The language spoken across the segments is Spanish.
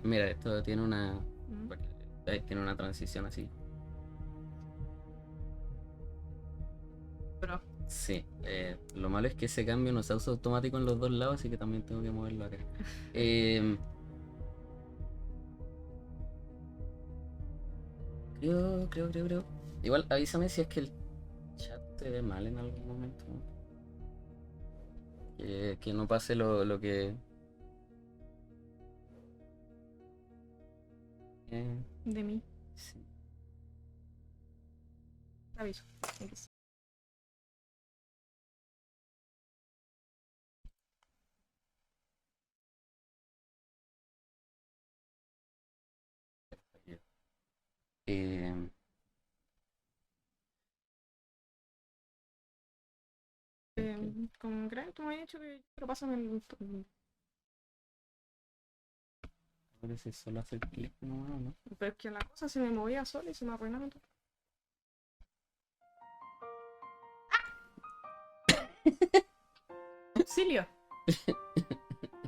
Mira, esto tiene una. Mm. Tiene una transición así. Pero, Sí. Lo malo es que ese cambio no se usa automático en los dos lados, así que también tengo que moverlo acá. Eh, creo. Igual avísame si es que el chat se ve mal en algún momento, ¿no? Que no pase lo que. eh, de mí, sí. aviso. X. Eh, ok. Con Grant, tú me has dicho que pero pásame el. Parece solo hacer clic nomás, ¿no? Pero es que la cosa se me movía sola y se me arruinaba todo. ¡Auxilio!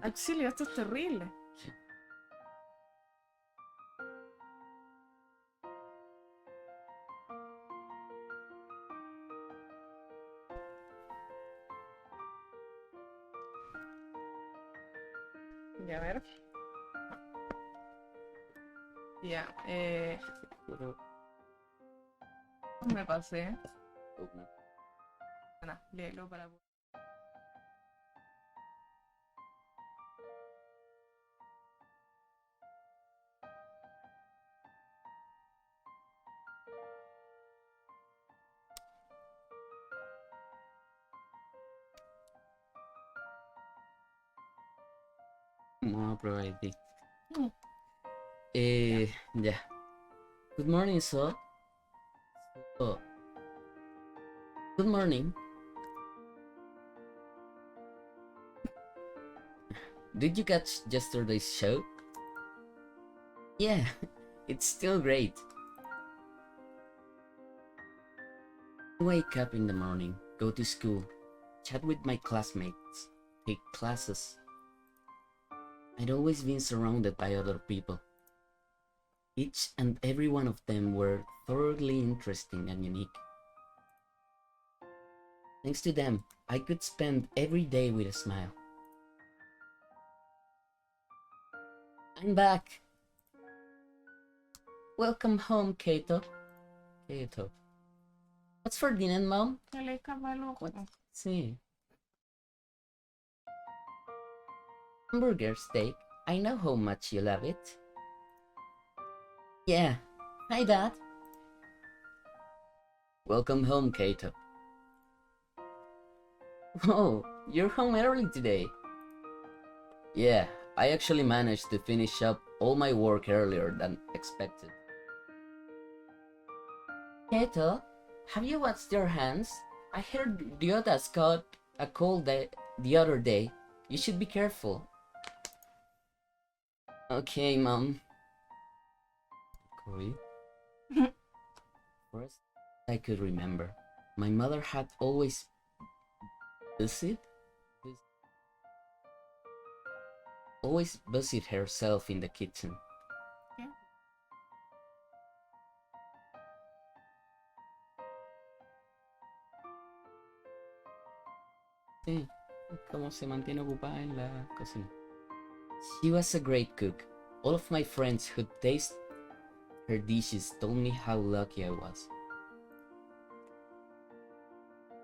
¡Auxilio! Esto es terrible. Ya, a ver. Ya, Pero, me pasé. oh, no. Ana, léelo para. Vamos a probar ID. Mm. Ya. Ya. Good morning, so. So, good morning. Did you catch yesterday's show? Yeah, it's still great. Wake up in the morning, go to school, chat with my classmates, take classes. I'd always been surrounded by other people. Each and every one of them were thoroughly interesting and unique. Thanks to them, I could spend every day with a smile. I'm back! Welcome home, Kato. Kato. What's for dinner, Mom? Se le escapa el ojo. What? See. Hamburger steak. I know how much you love it. Yeah. Hi, Dad. Welcome home, Kato. Oh, you're home early today. Yeah, I actually managed to finish up all my work earlier than expected. Kato, have you washed your hands? I heard Diodas caught a cold the other day. You should be careful. Okay, Mom. Corey? First, I could remember. My mother had always busied, always busied herself in the kitchen. ¿Qué? Sí, cómo se mantiene ocupada en la cocina. She was a great cook. All of my friends who tasted her dishes told me how lucky I was.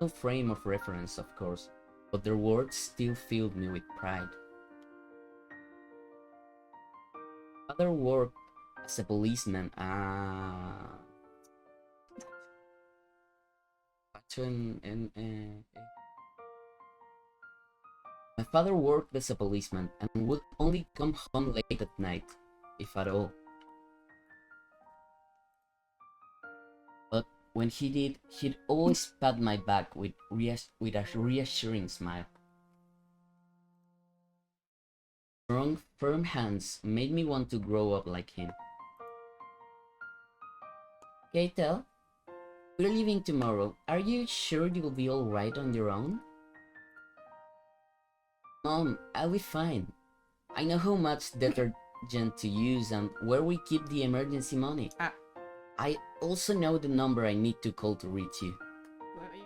No frame of reference, of course, but their words still filled me with pride. Father worked as a policeman. My father worked as a policeman and would only come home late at night, if at all. But when he did, he'd always pat my back with a reassuring smile. Strong, firm hands made me want to grow up like him. Gatel, we're leaving tomorrow. Are you sure you'll be alright on your own? Mom, I'll be fine. I know how much urgent to use and where we keep the emergency money. Ah. I also know the number I need to call to reach you. Where are you?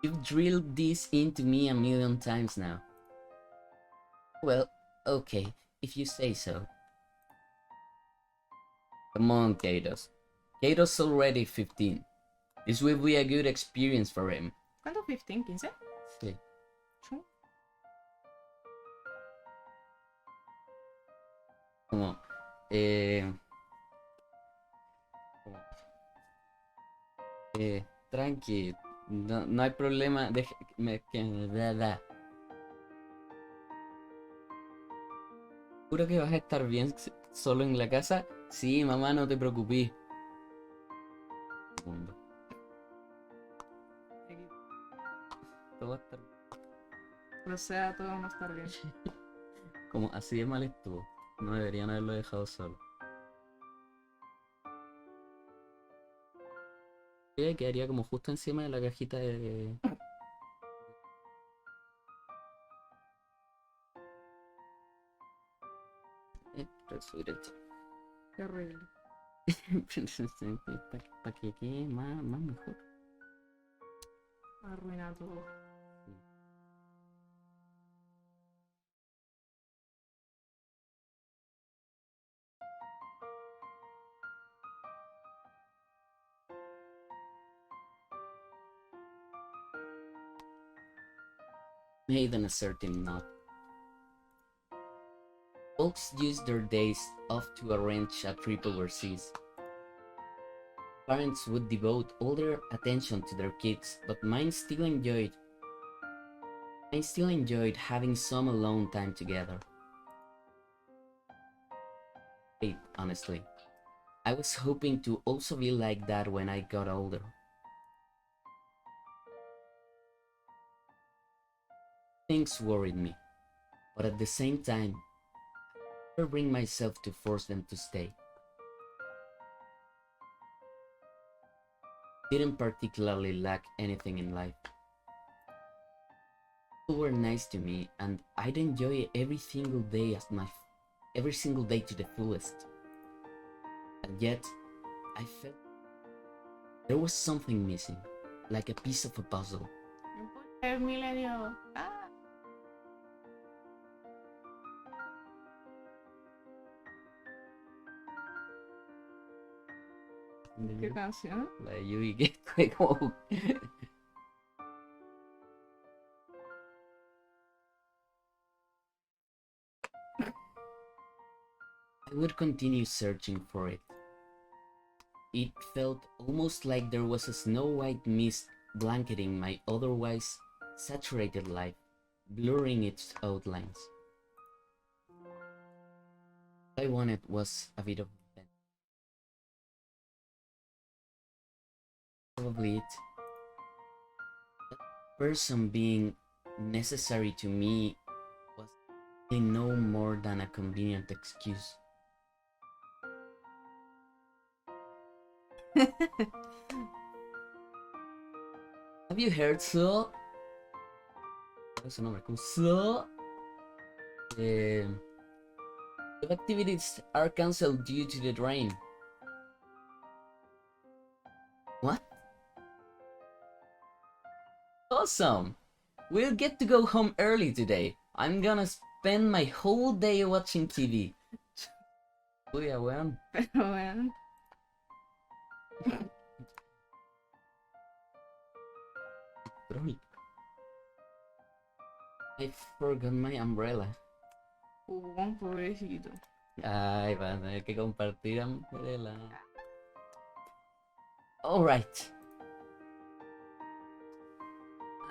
You've drilled this into me a million times now. Well, okay, if you say so. Come on, Kairos. Kairos already 15. This will be a good experience for him. ¿Cuánto? 15, 15? Sí. Chu. Como, tranqui, no hay problema, ¿Seguro que vas a estar bien solo en la casa? Sí, mamá, no te preocupes. Mundo. Todo va a estar O sea, todo va a estar bien. como así de mal estuvo. No deberían haberlo dejado solo. Quedaría como justo encima de la cajita de... subir el chat. Qué horrible. Para que quede más mejor. Arruina todo. Made on a certain note. Folks use their days off to arrange a trip overseas. Parents would devote all their attention to their kids, but mine still enjoyed having some alone time together. Wait, honestly, I was hoping to also be like that when I got older. Things worried me, but at the same time, I never bring myself to force them to stay. Didn't particularly lack anything in life. People were nice to me, and I'd enjoy every single day to the fullest. And yet, I felt there was something missing, like a piece of a puzzle. El milenio. Ah. ¿Qué canción? La de Yui, que fue como... I would continue searching for it. It felt almost like there was a snow-white mist blanketing my otherwise saturated life, blurring its outlines. What I wanted was a bit of revenge. Probably it. That person being necessary to me was really no more than a convenient excuse. Have you heard so? Ese nombre, como so. The activities are cancelled due to the rain. What? Awesome! We'll get to go home early today. I'm gonna spend my whole day watching TV. Uy, weón. Pero bueno. I forgot my umbrella. Pobrecito. Ay, va a tener que compartir umbrella. Alright.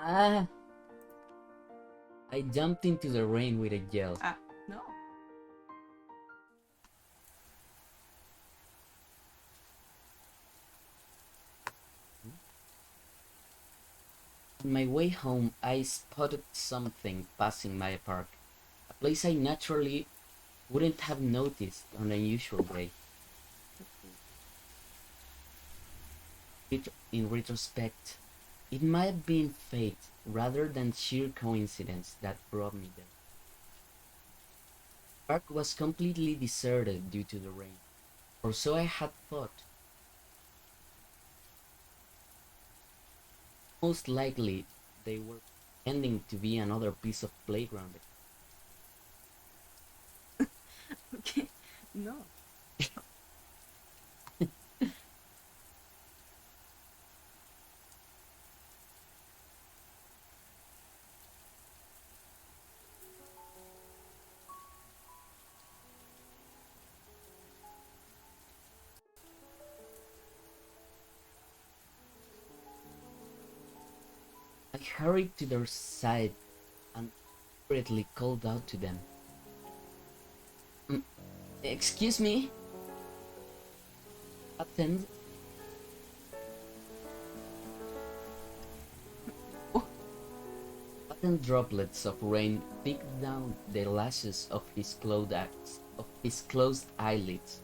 I jumped into the rain with a yell. Ah, no. On my way home, I spotted something passing my park, a place I naturally wouldn't have noticed on a usual day. In retrospect, It might have been fate rather than sheer coincidence that brought me there. The park was completely deserted due to the rain, or so I had thought. Most likely, they were ending to be another piece of playground. Okay. No. I hurried to their side and hurriedly called out to them. "Mm, Excuse me? Attend." Patent droplets of rain picked down the lashes of his closed eyelids.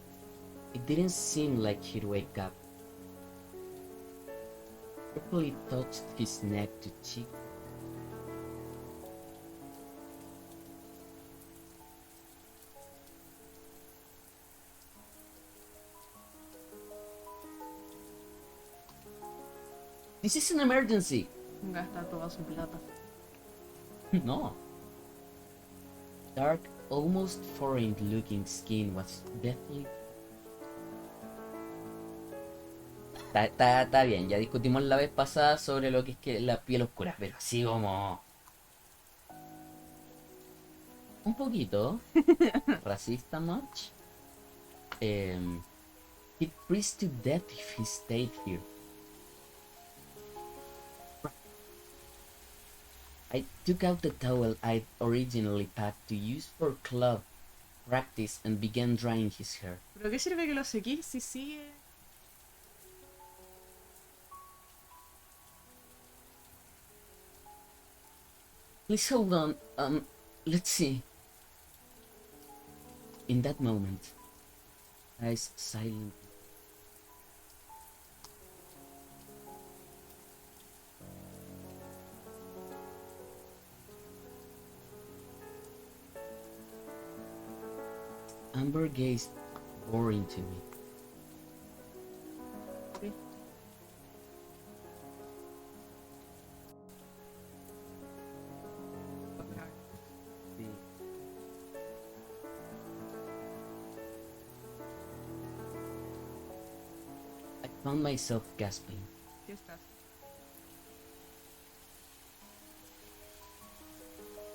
It didn't seem like he'd wake up. Carefully touched his neck to cheek. This is an emergency. Gasta toda su plata. No. Dark, almost foreign-looking skin was deathly. Está bien, ya discutimos la vez pasada sobre lo que es que la piel oscura, pero así como... un poquito racista much. He'd freeze to death if he stayed here. I took out the towel I'd originally packed to use for club practice and began drying his hair. ¿Pero qué sirve que lo sequís si sigue? Please hold on. Let's see. In that moment, eyes silent. Amber gazed bore into me. Okay. I found myself gasping. ¿Qué estás?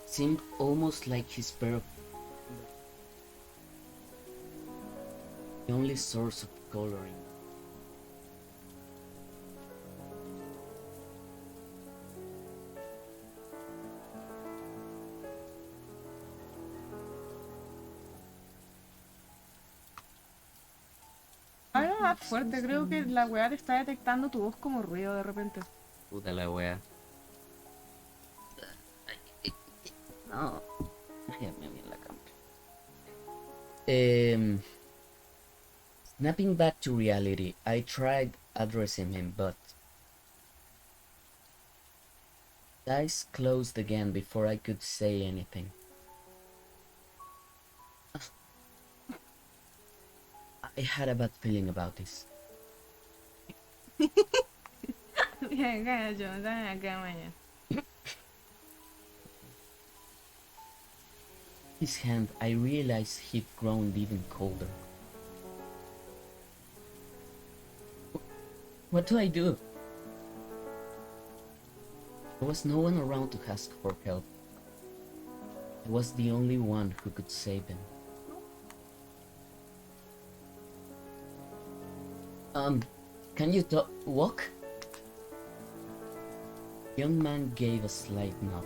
Seemed almost like his pair of the only source of coloring. Algo más fuerte, creo que la weá te está detectando tu voz como ruido de repente. Puta la wea. No. Déjame bien la cámara. Snapping back to reality, I tried addressing him, but his eyes closed again before I could say anything. I had a bad feeling about this. Venga, yo, dame acá mañana. His hand, I realized he'd grown even colder. What do I do? There was no one around to ask for help. I was the only one who could save him. Can you walk? The young man gave a slight nod.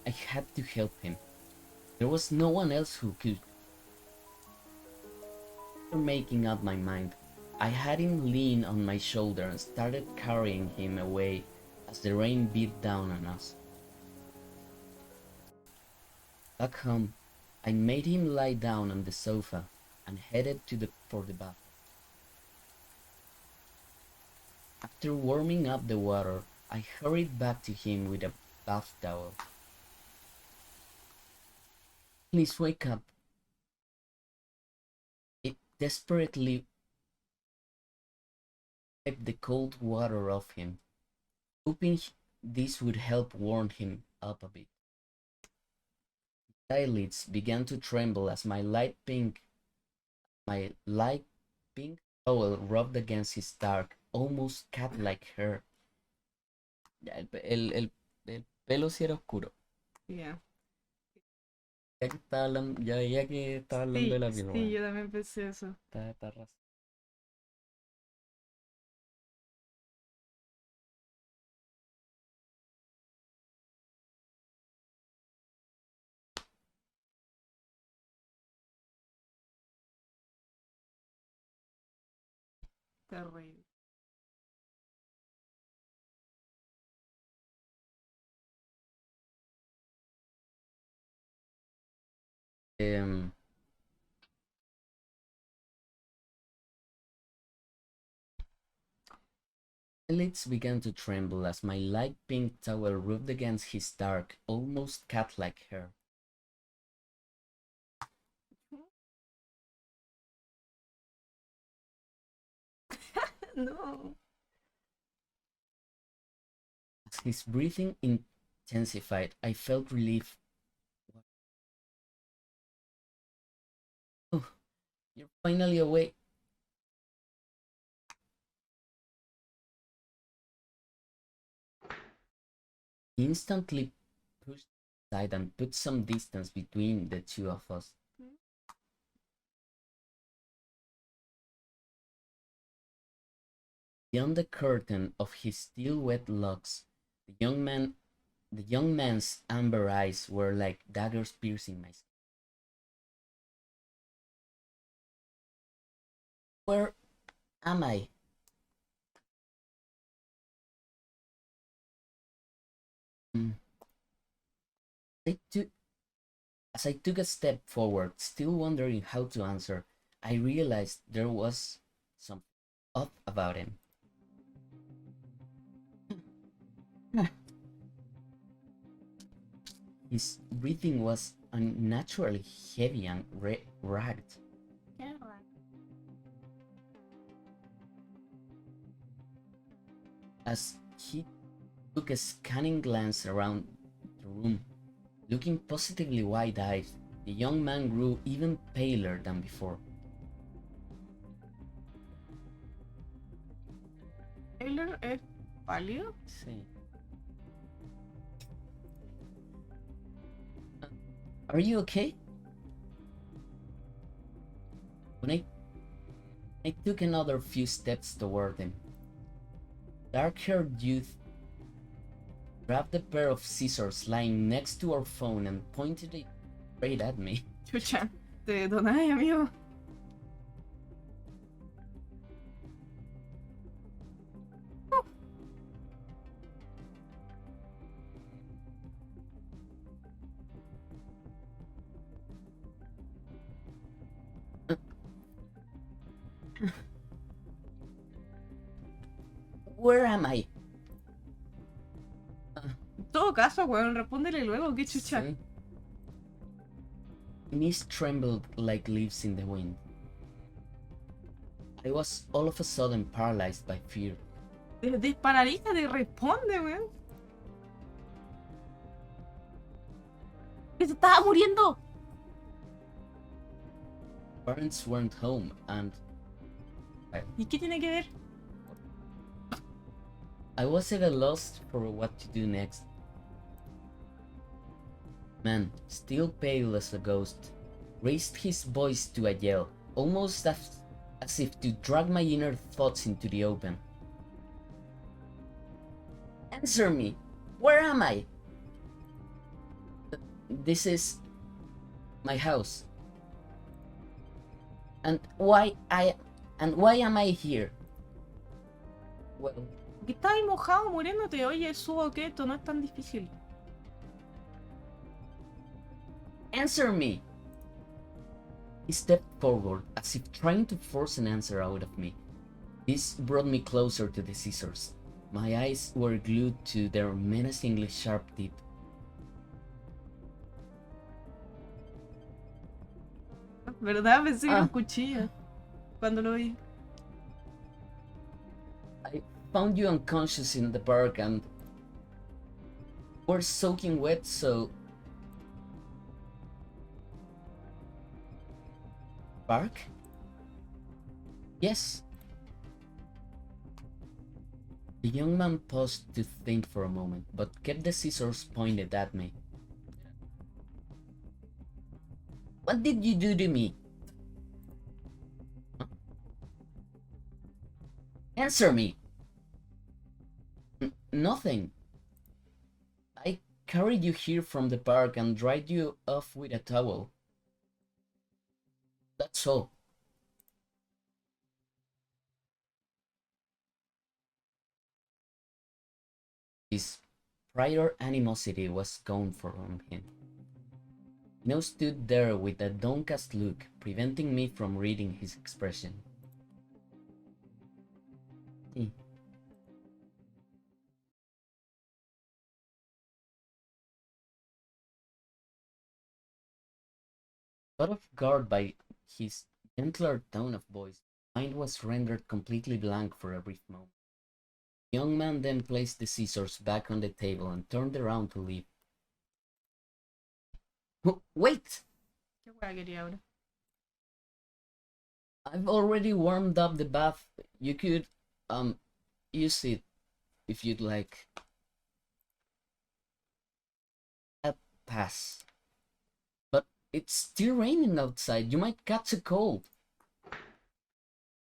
I had to help him. There was no one else who could. After making up my mind, I had him lean on my shoulder and started carrying him away as the rain beat down on us. Back home, I made him lie down on the sofa and headed for the bath. After warming up the water, I hurried back to him with a bath towel. Please wake up. It desperately wiped the cold water off him, hoping this would help warm him up a bit. His eyelids began to tremble as my light pink towel rubbed against his dark, almost cat-like hair. Ya, el pelo sí era oscuro. Yeah. Ya veía que estaba hablando de la piel, Sí, bueno. yo también pensé eso. Está razón. Terrible. Um, My lids began to tremble as my light pink towel rubbed against his dark, almost cat-like hair. No. As his breathing intensified, I felt relief. Oh, you're finally awake. He instantly pushed aside and put some distance between the two of us. Beyond the curtain of his still wet locks, the young man's amber eyes were like daggers piercing my skin. Where am I? Mm. I took, as I took a step forward, still wondering how to answer, I realized there was something odd about him. His breathing was unnaturally heavy and ragged. As he took a scanning glance around the room, looking positively wide-eyed, the young man grew even paler than before. ¿Taylor es pálido? Sí. Are you okay? When I took another few steps toward him, dark-haired youth grabbed a pair of scissors lying next to our phone and pointed it straight at me. Chucha, te detonáis, amigo. Where am I? En todo caso, weón, respóndele luego, qué chucha. Sí. My knees trembled like leaves in the wind. I was all of a sudden paralyzed by fear. Disparalízate y responde, weón. ¡Que se estaba muriendo! Parents weren't home and ¿Y qué tiene que ver? I was at a loss for what to do next. Man, still pale as a ghost, raised his voice to a yell, almost as if to drag my inner thoughts into the open. Answer me! Where am I? This is my house. And why am I here? Well, Que estás ahí mojado muriéndote. Oye, subo que esto no es tan difícil. answer me! He stepped forward as if trying to force an answer out of me. This brought me closer to the scissors. My eyes were glued to their menacingly sharp tip. ¿Verdad? Pensé que era un Ah. cuchillo cuando lo vi. I found you unconscious in the park and were soaking wet, so... Park? Yes. The young man paused to think for a moment, but kept the scissors pointed at me. What did you do to me? Huh? Answer me! Nothing. I carried you here from the park and dried you off with a towel. That's all. His prior animosity was gone from him. He now stood there with a downcast look, preventing me from reading his expression. Caught off guard by his gentler tone of voice, my mind was rendered completely blank for a brief moment. The young man then placed the scissors back on the table and turned around to leave. Wait! ¿Qué hueá quería ahora? I've already warmed up the bath. You could, use it if you'd like. A pass. But it's still raining outside. You might catch a cold.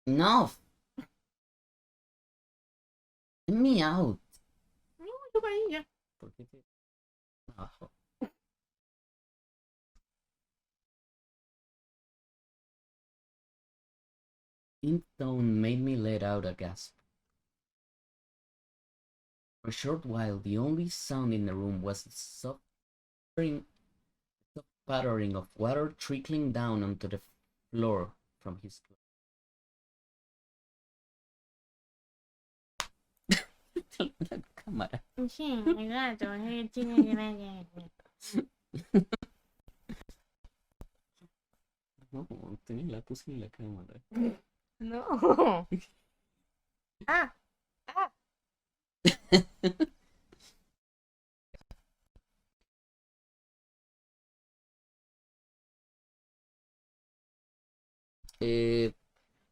No! Let me out. No, yo caí ya. ¿Por qué te... Abajo. In tone made me let out a gasp. For a short while, the only sound in the room was the soft pattering of water trickling down onto the floor from his clothes. La cámara. Sí, el gato, tiene que No, la puse en la cámara. No. Ah, ah.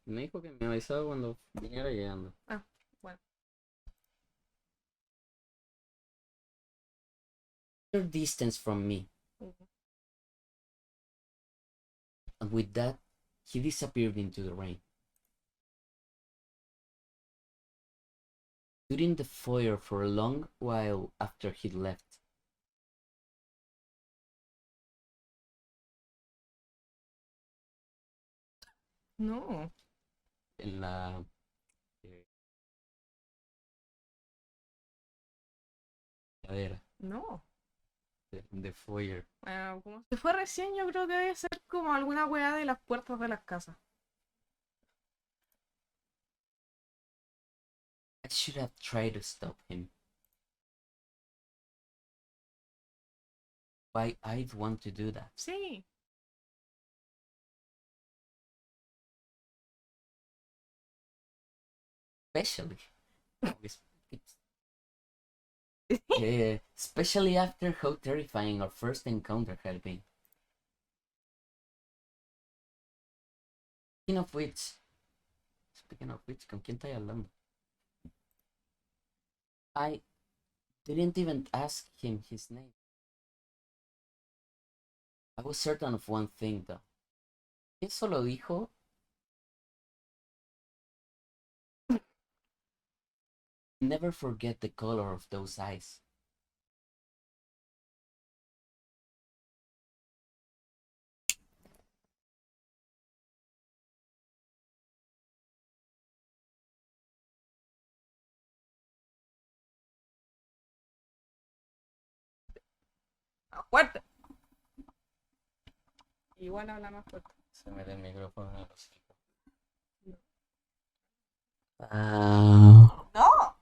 Me dijo que me avisaba cuando viniera llegando. Ah, bueno. Distance from me. And with that, he disappeared into the rain. Stood in the foyer for a long while after he left. No. En la cadera No. de foyer. Bueno, como se fue recién, yo creo que debe ser como alguna weá de las puertas de las casas. I should have tried to stop him. Why I'd want to do that? Sí. Especially. Especially after how terrifying our first encounter had been. Speaking of which, ¿con quién estoy hablando? I didn't even ask him his name. I was certain of one thing though. Eso lo dijo. Never forget the color of those eyes. ¡Fuerte! Igual habla más fuerte. Se me da el micrófono en el hocico. Ah, ¡No!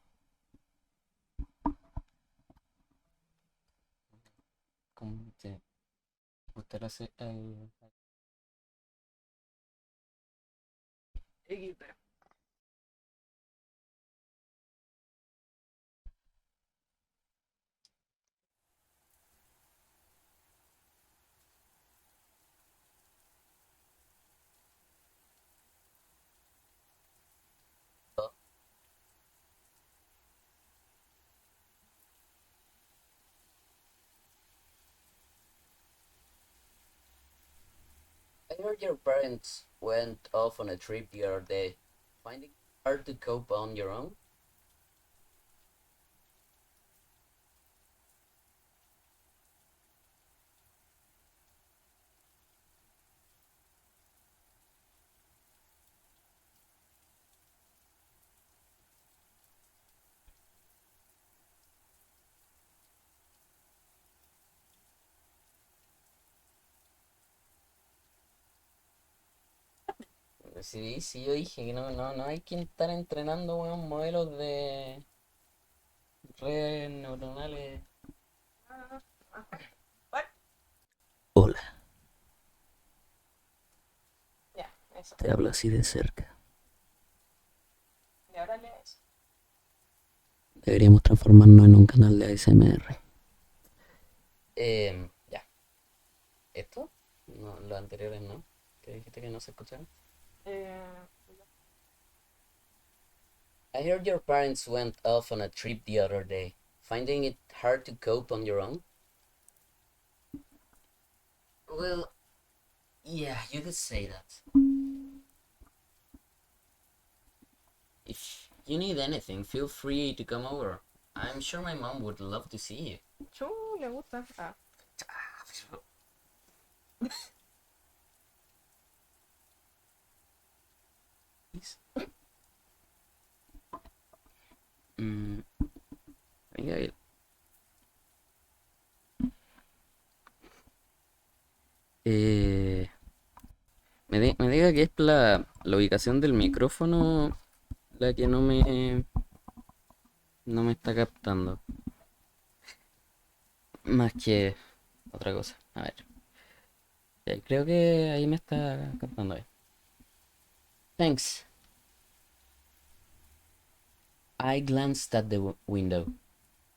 ¿cómo te gusta la XD. I heard your parents went off on a trip the other day. Finding it hard to cope on your own? Sí, sí, yo dije que no hay que estar entrenando, weón, modelos de redes neuronales. Ah, ajá. Bueno, Hola, ya, eso. te hablo así de cerca. Y ahora lees. Deberíamos transformarnos en un canal de ASMR. Ya. ¿Esto? No, los anteriores no. ¿Que dijiste que no se escucharon? Eh, I heard your parents went off on a trip the other day. Finding it hard to cope on your own? Well, yeah, you could say that. If you need anything, feel free to come over. I'm sure my mom would love to see you. Chu, le gusta. Ah. Please. Mm, venga, eh, me diga que es la ubicación del micrófono la que no me está captando. Más que otra cosa. A ver. Ya, creo que ahí me está captando bien. Thanks. I glanced at the window.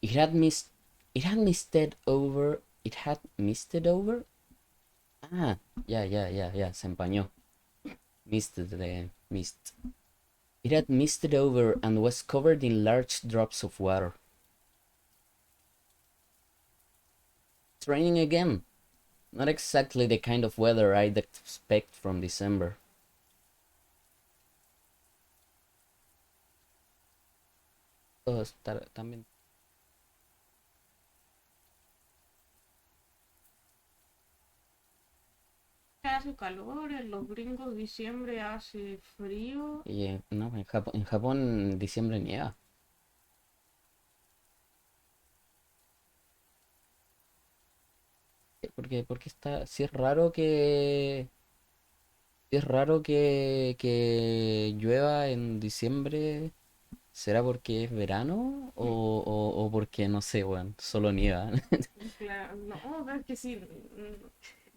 It had mist. It had misted over. It had misted over. Ah, ya. Se empañó. Misted the mist. It had misted over and was covered in large drops of water. It's raining again. Not exactly the kind of weather I'd expect from December. Oh, también. Hace calor, en los gringos diciembre hace frío. Y no, en Japón en diciembre nieva. Porque está. Si es raro que llueva en diciembre, ¿será porque es verano? O porque no sé, weón, solo nieva. Claro, no, pero es que sí,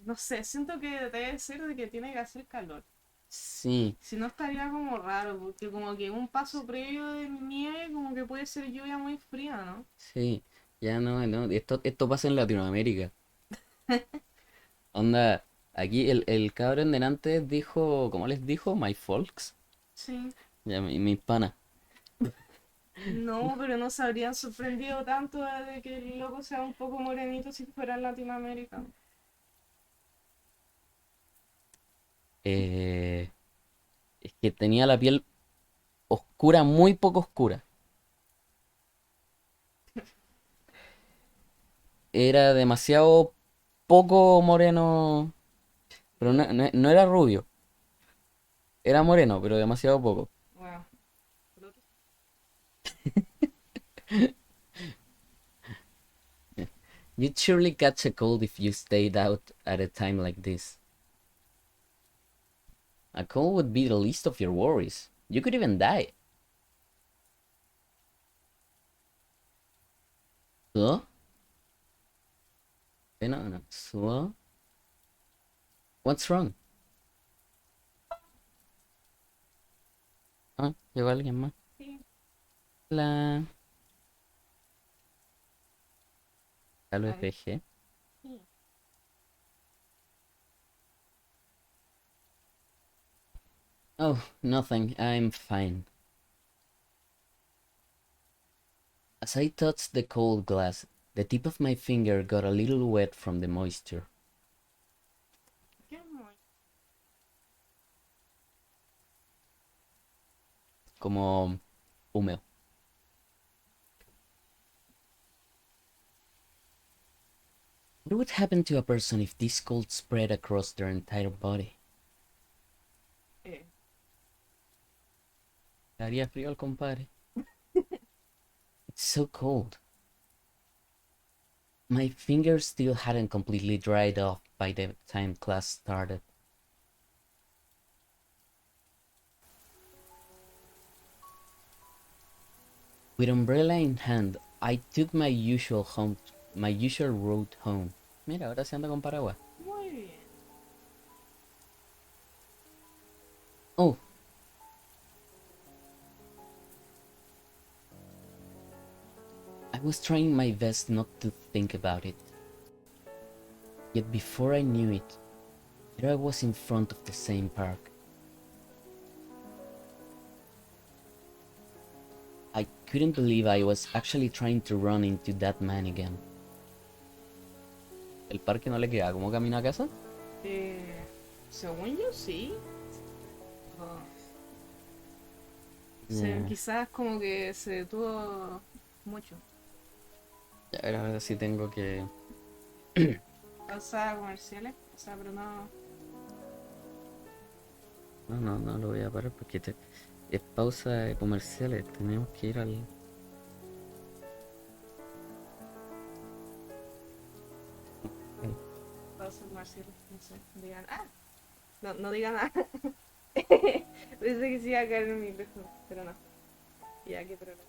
no sé, siento que debe ser de que tiene que hacer calor. Sí, Si no estaría como raro, porque como que un paso previo de nieve como que puede ser lluvia muy fría, ¿no? sí. Ya no. Esto pasa en Latinoamérica. Onda, aquí el cabrón delante dijo, ¿cómo les dijo? My folks. Sí. Ya, mi pana. No, pero no se habrían sorprendido tanto de que el loco sea un poco morenito si fuera en Latinoamérica. Eh, es que tenía la piel oscura, muy poco oscura. Era demasiado poco moreno, pero no era rubio. Era moreno, pero demasiado poco. Wow. You'd surely catch a cold if you stayed out at a time like this. A cold would be the least of your worries. You could even die. Suo? No, no. Suo? What's wrong? Ah, llegó alguien más. Sí. La... Tal vez Ay, PG. sí. Oh, nothing. I'm fine. As I touched the cold glass, the tip of my finger got a little wet from the moisture. Qué muy. Como húmedo. What would happen to a person if this cold spread across their entire body? Eh, Le haría frío al compadre. It's so cold. My fingers still hadn't completely dried off by the time class started. With umbrella in hand, I took my usual route home. Mira, ahora se anda con paraguas. muy bien. Oh, I was trying my best not to think about it. Yet before I knew it, there I was in front of the same park. I couldn't believe I was actually trying to run into that man again. ¿El parque no le queda como camino a casa? Según yo sí. Oh, Yeah. quizás como que se detuvo mucho. Ya, a ver, ahora sí tengo que... Pausa comerciales. O sea, pero no. No lo voy a parar porque es pausa de comerciales. Tenemos que ir al... Pausa comerciales. No sé. Digan. Ah, no, no digan nada. Pensé que se iba a caer en mi micrófono, pero no. Ya, qué problema.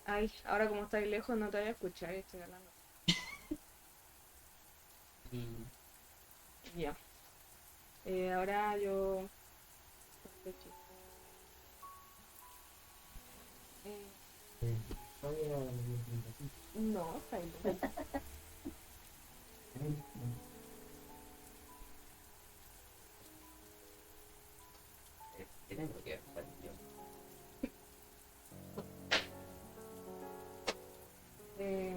Ay, ahora como estáis lejos no te voy a escuchar, estoy hablando. Ya. Ahora yo. No, está bien. Eh,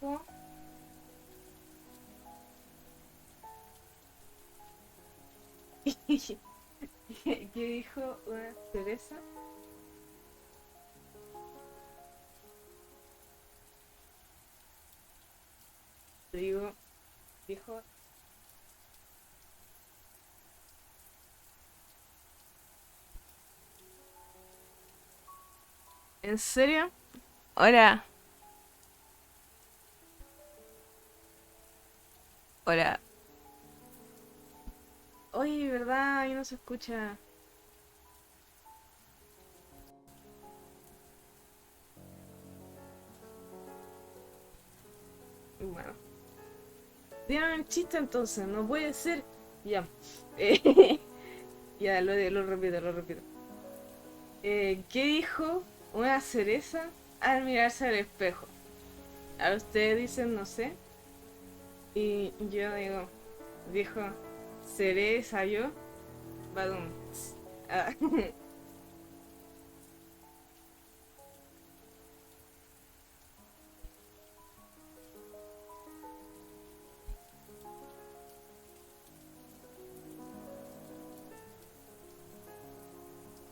¿cómo? ¿Qué dijo una cereza? Te digo, dijo. ¿En serio? Hola. Hola. Oye, ¿verdad? Ahí no se escucha. Bueno. Dígame un chiste entonces, no puede ser. Ya. Ya, lo repito, lo repito. ¿Qué dijo una cereza al mirarse al espejo? A ustedes dicen no sé. Y yo digo, viejo, seré esa yo. Badum. Ah,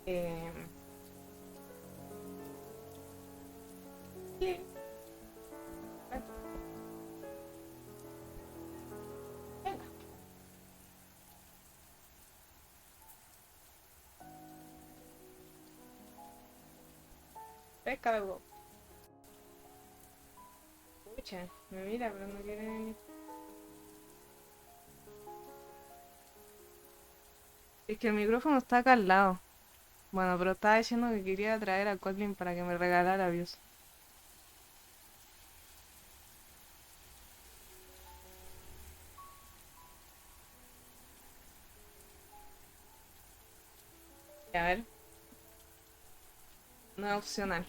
eh, sí, venga, pesca de huevo. Pucha, me mira, pero no quiere venir. Es que el micrófono está acá al lado. Bueno, pero estaba diciendo que quería traer a Kotlin para que me regalara views. A ver, no es opcional.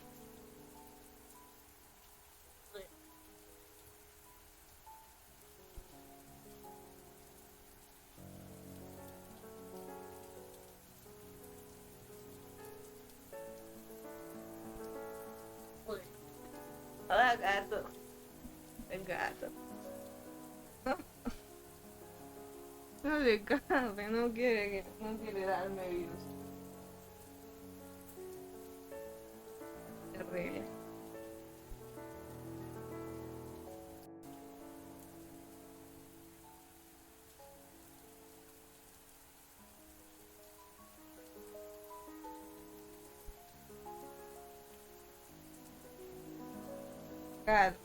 Hola, gato. El gato. No le cabe, no quiere darme virus. Terrible. Gato.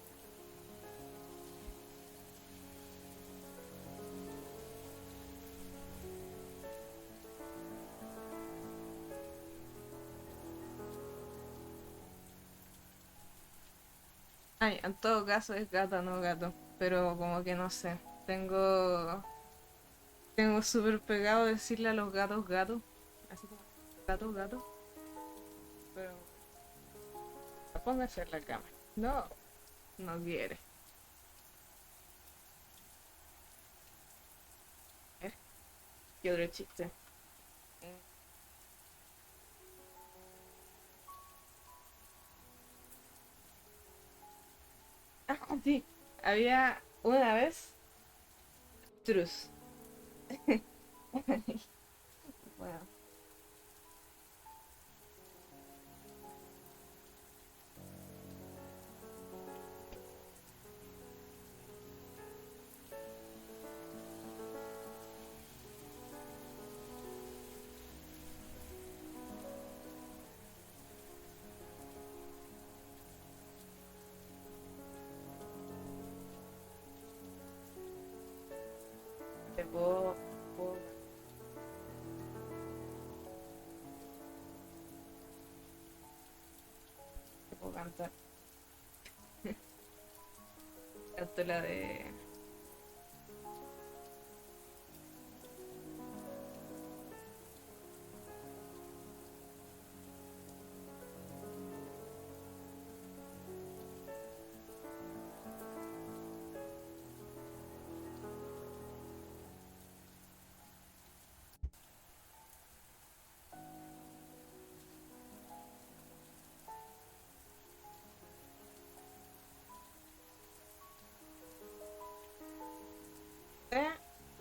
Ay, en todo caso es gato, no gato. Pero como que no sé. Tengo súper pegado decirle a los gatos gato. Así como gato, gato. Pero póngase en la cama. No, no quiere. ¿Eh? ¿Qué otro chiste? Ah, sí. Había una vez. Trus. Bueno, te puedo, te puedo cantar. Canto la de.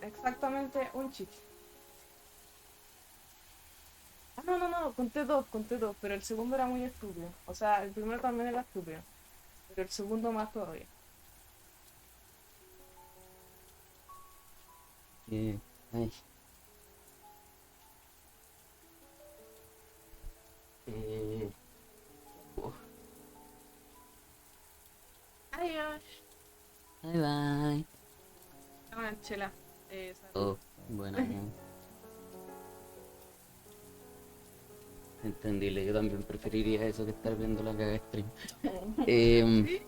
Exactamente un chiste. Ah, no, no, no, conté dos, pero el segundo era muy estúpido. O sea, el primero también era estúpido, pero el segundo más todavía. Ay, eh, oh, Adiós. bye bye. Una chela. Salud. Oh, bueno, entendible, yo también preferiría eso que estar viendo la caga stream. Dame ¿Sí?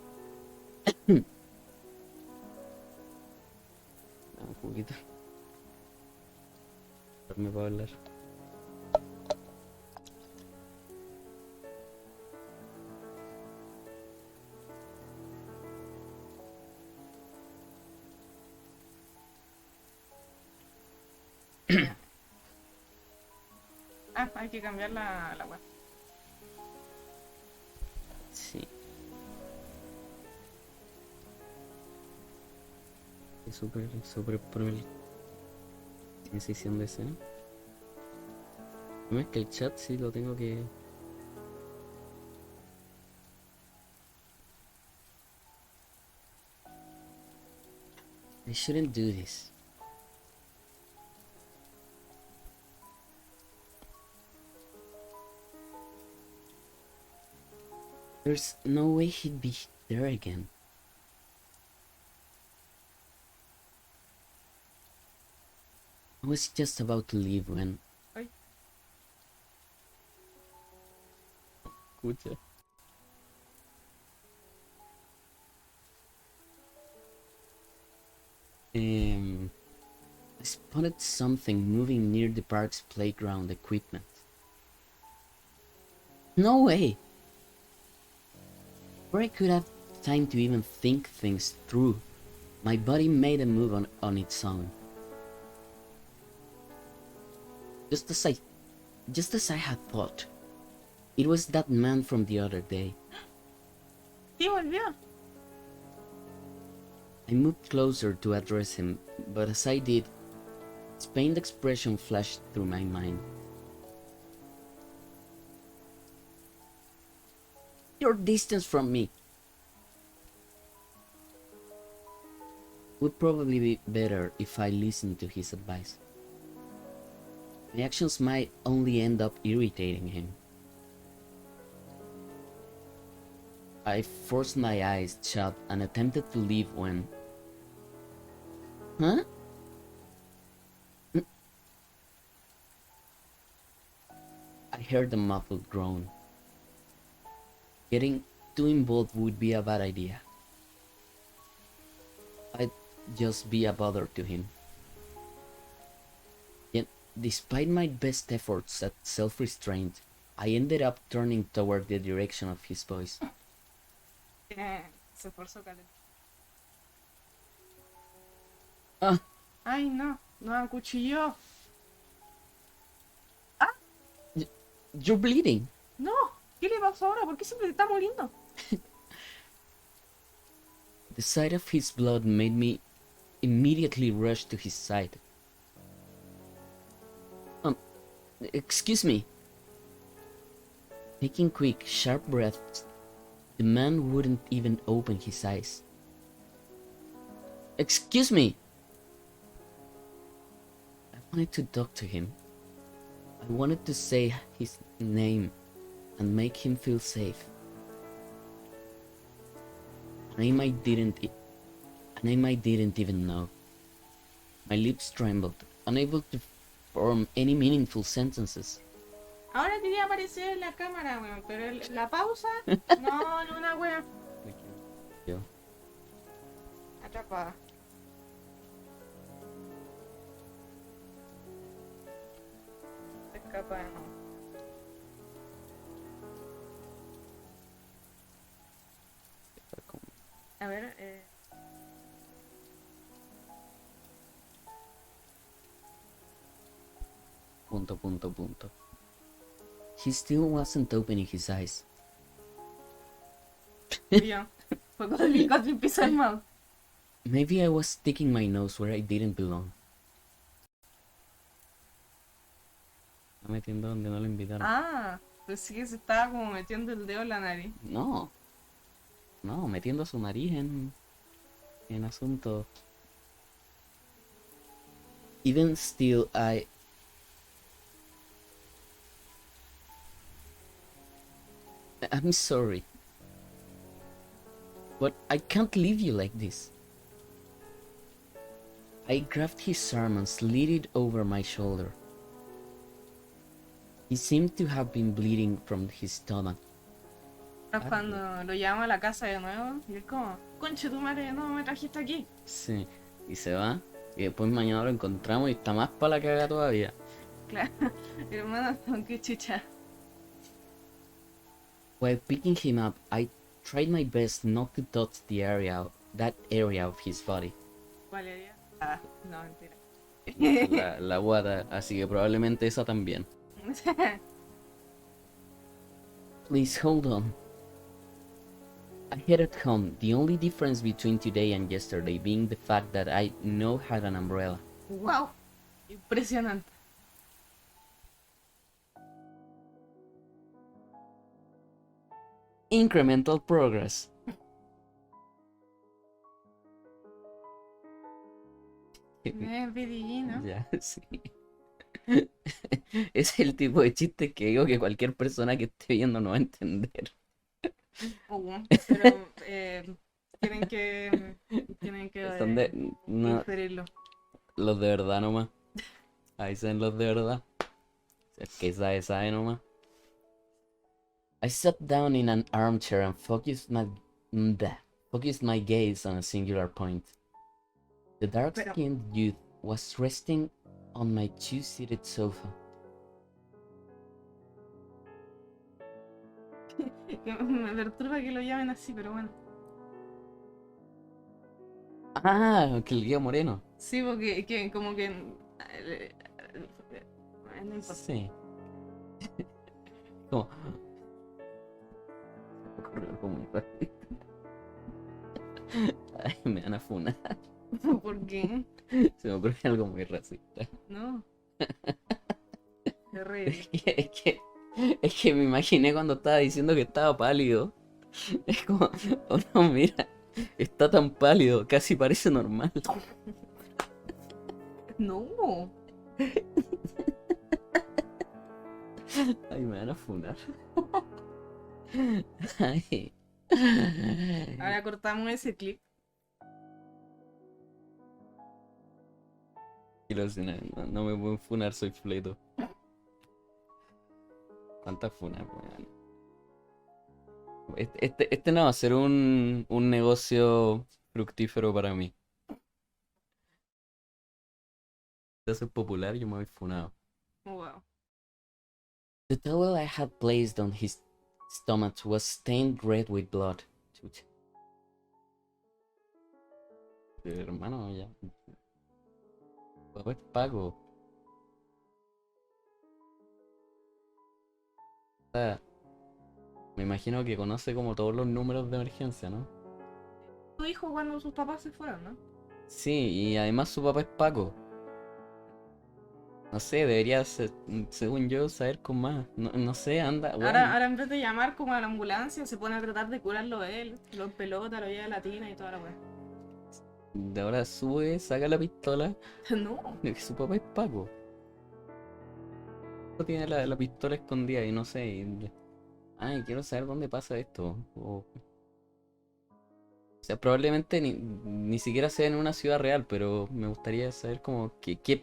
un juguito, darme para hablar. Ah, hay que cambiar la web. Sí. Es súper pro el transición de escena. No es que el chat sí lo tengo que... I shouldn't do this. There's no way he'd be there again. I was just about to leave when... Ay. Escucha. I spotted something moving near the park's playground equipment. No way! Before I could have time to even think things through, my body made a move on its own. Just as I had thought. It was that man from the other day. Sí, volvió. I moved closer to address him, but as I did, his pained expression flashed through my mind. Your distance from me. Would probably be better if I listened to his advice. My actions might only end up irritating him. I forced my eyes shut and attempted to leave when... Huh? I heard a muffled groan. Getting too involved would be a bad idea. I'd just be a bother to him. Yet, despite my best efforts at self-restraint, I ended up turning toward the direction of his voice. Se esforzó, Caleb. Ah, Ay, no. No acuchilló. you're bleeding! No. ¿Qué le pasó ahora? ¿Por qué siempre se está muriendo? The sight of his blood made me immediately rush to his side. Excuse me. Taking quick, sharp breaths, the man wouldn't even open his eyes. Excuse me! I wanted to talk to him. I wanted to say his name and make him feel safe. And I might didn't even know. My lips trembled, unable to form any meaningful sentences. Ahora quería aparecer en la cámara, weón, pero la pausa, no, no una weón. Yo. Atrapada. Se escapa de nuevo. A ver, Punto. He still wasn't opening his eyes. Bien. Fue cuando el casi empieza el mouse. Maybe I was sticking my nose where I didn't belong. Está metiendo donde no lo invitaron. Ah, pues sí que se estaba como metiendo el dedo en la nariz. No, metiendo su nariz en asuntos. Even still, I'm sorry, but I can't leave you like this. I grabbed his arm and slid it over my shoulder. He seemed to have been bleeding from his stomach. Cuando lo llama a la casa de nuevo, y es como, conche tu madre, no me trajiste aquí. Sí, y se va, y después mañana lo encontramos y está más para la caga todavía. Claro, hermano, qué chucha. While picking him up, I tried my best not to touch that area of his body. ¿Cuál era? Ah, no, mentira. La guata, así que probablemente esa también. Please hold on. I headed home, the only difference between today and yesterday being the fact that I now had an umbrella. Wow, impresionante. Incremental progress. BDG, ¿no? Ya, sí. Es el tipo de chiste que digo que cualquier persona que esté viendo no va a entender. Pero tienen que Son de... no, inferirlo. los de verdad nomás. Ahí son los de verdad. El que sabe nomás. I sat down in an armchair and focused my gaze on a singular point. The dark-skinned youth was resting on my two-seated sofa. Me perturba que lo llamen así, pero bueno. Ah, que el guía moreno. Sí, porque como que... no importa. Sí. Como... Me ocurrió algo muy raro. Ay, me van a funar. ¿Por qué? Se me ocurrió algo muy racista. No. Terrible. Es que me imaginé cuando estaba diciendo que estaba pálido. Es como, oh no, mira, está tan pálido, casi parece normal. No. Ay, me van a funar. Ay. Ahora cortamos ese clip. No me pueden funar, soy fleto. ¿Cuántas funas, weón? Este no va a ser un negocio fructífero para mí. Si soy popular, yo me voy funado. Wow. The towel I had placed on his stomach was stained red with blood. Chucha. Hermano, ya. Papá es Paco. O sea, me imagino que conoce como todos los números de emergencia, ¿no? Tu hijo cuando sus papás se fueron, ¿no? Sí, y además su papá es Paco. No sé, debería, según yo, saber con más. No sé, anda. Bueno, Ahora en vez de llamar como a la ambulancia, se pone a tratar de curarlo él. Lo pelota, lo lleva a la tina y toda la weá. de ahora sube, saca la pistola. No. Que su papá es Paco. Tiene la pistola escondida y no sé. Ay, quiero saber dónde pasa esto. O sea, probablemente ni siquiera sea en una ciudad real, pero me gustaría saber como qué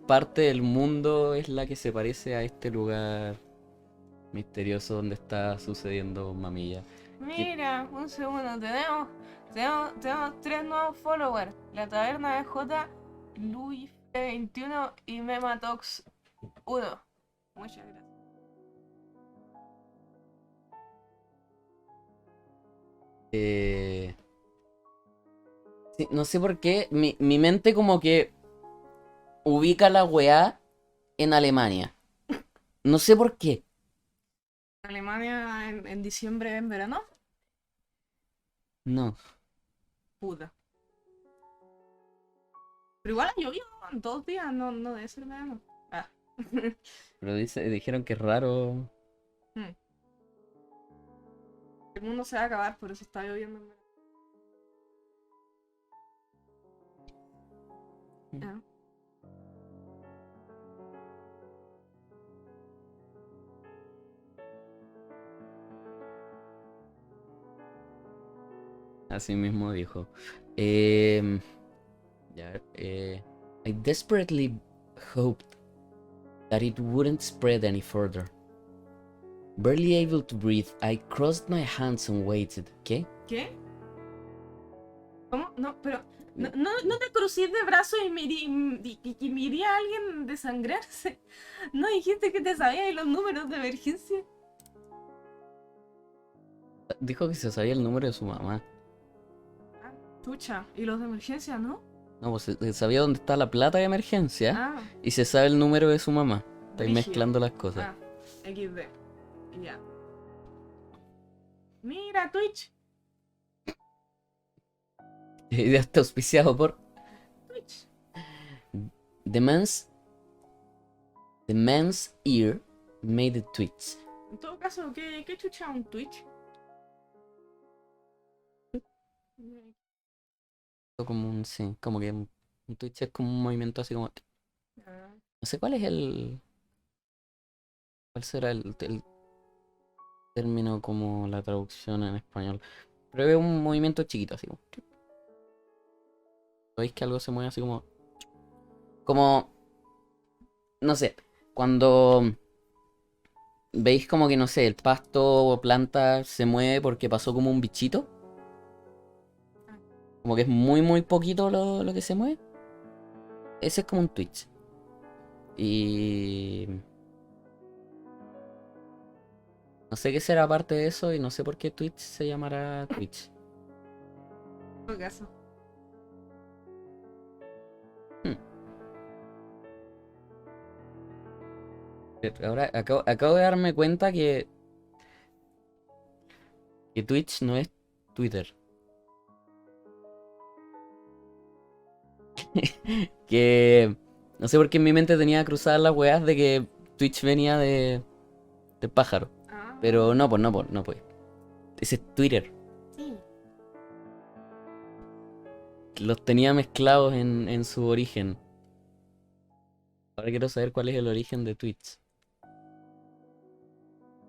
parte del mundo es la que se parece a este lugar misterioso donde está sucediendo Mamiya. Mira, un segundo, tenemos 3 nuevos followers. La taberna de J, Luis 21 y Mematox 1. Muchas gracias. Sí, no sé por qué, mi mente como que ubica la weá en Alemania. No sé por qué. Alemania en diciembre, en verano. No. Puta. Pero igual ha llovido en 2 días, no debe ser verano. Ah. Pero dijeron que es raro. El mundo se va a acabar, por eso está lloviendo en verano. Así mismo dijo. I desperately hoped that it wouldn't spread any further. Barely able to breathe, I crossed my hands and waited. ¿Qué? ¿Qué? ¿Cómo? No, pero... No te crucís de brazos y miré a alguien desangrarse. No dijiste que te sabías los números de emergencia. Dijo que se sabía el número de su mamá. Ah, chucha. ¿Y los de emergencia, no? No, pues se sabía dónde está la plata de emergencia Ah, y se sabe el número de su mamá. Estoy Brígido. mezclando las cosas. Ah, XD. Ya. Mira, Twitch. Ya está auspiciado por Twitch. The Man's Ear Made a Twitch. En todo caso, ¿qué chucha un Twitch? Como un, sí, como que un Twitch es como un movimiento así como. Ah, No sé cuál es el. ¿Cuál será el término como la traducción en español? Pero es un movimiento chiquito, así como. ¿Veis que algo se mueve así como. Como. No sé. Cuando veis como que no sé, el pasto o planta se mueve porque pasó como un bichito. Como que es muy muy poquito lo que se mueve. Ese es como un Twitch. Y no sé qué será aparte de eso y no sé por qué Twitch se llamará Twitch. en todo caso. Hmm. Ahora acabo de darme cuenta que Twitch no es Twitter. Que no sé por qué en mi mente tenía cruzadas las weas de que Twitch venía de pájaro. Ah, Pero no, pues no, pues no, pues. Ese es Twitter. sí. Los tenía mezclados en su origen. Ahora quiero saber cuál es el origen de Twitch.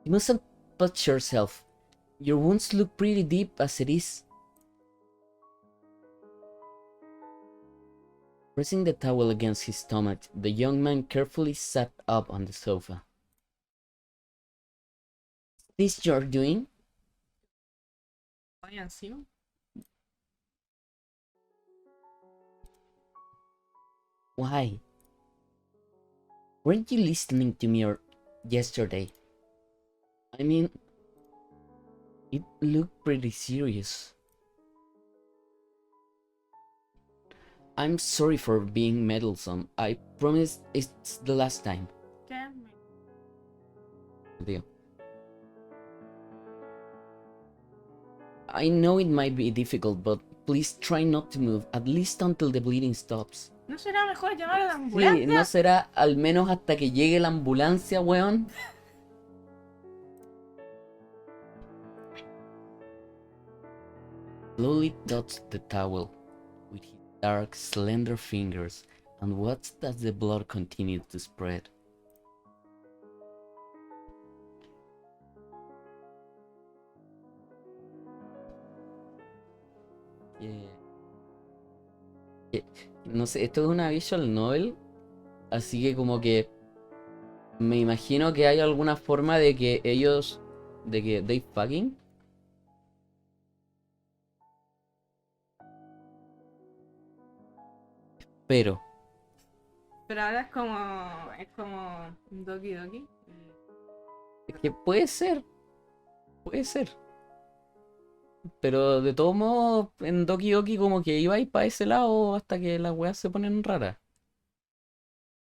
You mustn't touch yourself. Your wounds look pretty deep as it is. Pressing the towel against his stomach, the young man carefully sat up on the sofa. This you're doing? Vaya encima. Why? Weren't you listening to me yesterday? I mean, it looked pretty serious. I'm sorry for being meddlesome. I promise it's the last time. ¿Qué? Tío. I know it might be difficult, but please try not to move, at least until the bleeding stops. ¿No será mejor llamar a la Sí, ambulancia? ¿no será al menos hasta que llegue la ambulancia, weón? Slowly touched the towel with his dark, slender fingers and watched as the blood continued to spread. Yeah. No sé, esto es una visual novel, así que como que me imagino que hay alguna forma de que ellos, de que they fucking. Pero, Pero ahora es como Doki Doki. es que puede ser. Pero de todos modos, en Doki Doki como que iba a ir para ese lado hasta que las weas se ponen raras.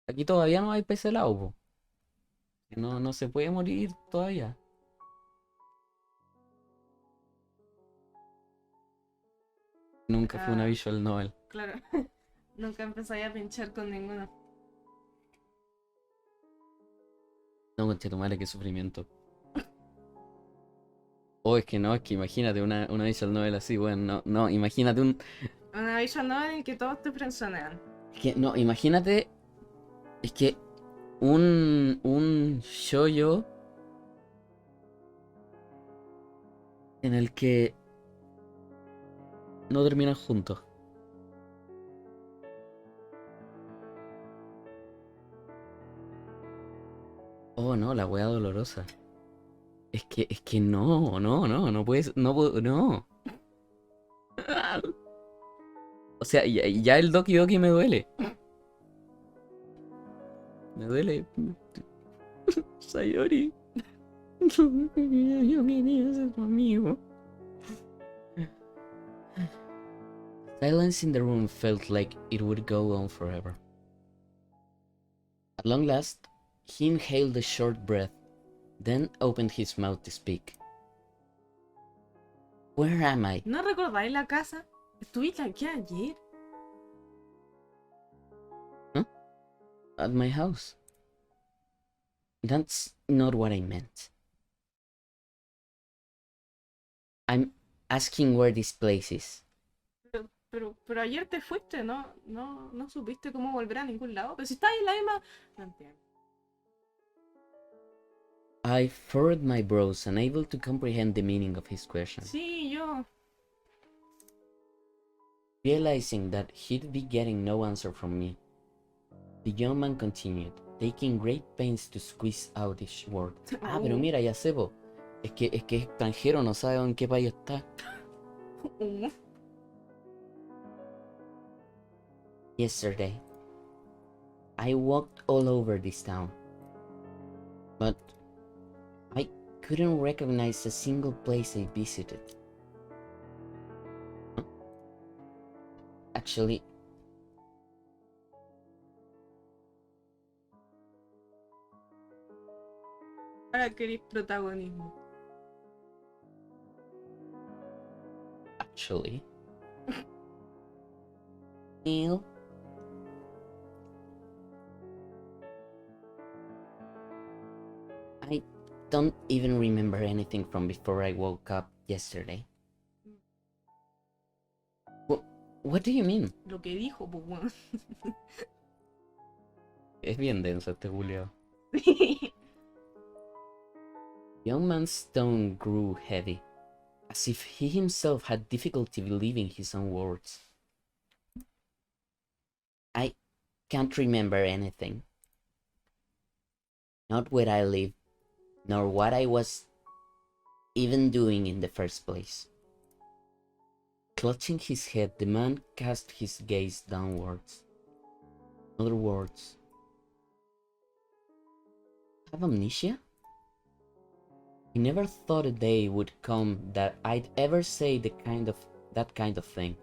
Aquí todavía no hay para ese lado, po. No, no se puede morir todavía. Nunca fue una Ah, visual novel. claro. Nunca empezaría a pinchar con ninguno. No, conche tu madre, qué sufrimiento. Oh, es que imagínate una visual novel así, weón. No, no, imagínate un. Una visual novel en que todos te frenzonean. Es que, no, imagínate. Es que un shoujo en el que no terminan juntos. Oh, no, la wea dolorosa. Es que no puedes, no puedo, no. O sea, ya el Doki Doki me duele. Me duele. Sayori. Yo quería ser tu amigo. Silence in the room felt like it would go on forever. At long last, He inhaled a short breath, then opened his mouth to speak. Where am I? ¿No recordáis la casa? ¿Estuviste aquí ayer? At my house. That's not what I meant. I'm asking where this place is. Pero ayer te fuiste, ¿no supiste cómo volver a ningún lado? Pero si estás en la misma... No entiendo. I furrowed my brows, unable to comprehend the meaning of his question. Sí, yo... Realizing that he'd be getting no answer from me, the young man continued, taking great pains to squeeze out each word. Ah, pero mira, ya sé, po. Es que es extranjero, no sabe en qué país está. Yesterday, I walked all over this town, but I couldn't recognize a single place I visited. Actually, Ahora queréis protagonismo. Neil, I don't even remember anything from before I woke up yesterday. What do you mean? Lo que dijo, pues bueno. Es bien denso este Julio. Young man's tone grew heavy, as if he himself had difficulty believing his own words. I can't remember anything. Not where I live, nor what I was even doing in the first place. Clutching his head, the man cast his gaze downwards. In other words, have amnesia? I never thought a day would come that I'd ever say that kind of thing.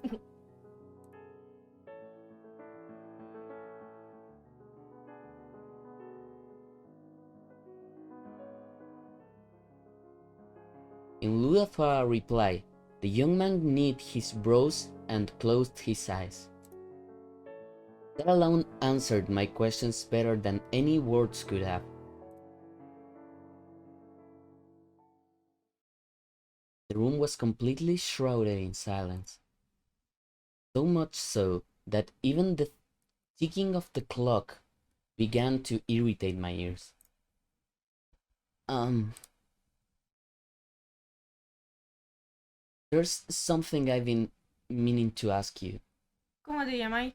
In lieu of a reply, the young man knit his brows and closed his eyes. That alone answered my questions better than any words could have. The room was completely shrouded in silence. So much so that even the ticking of the clock began to irritate my ears. There's something I've been meaning to ask you. ¿Cómo te llamáis?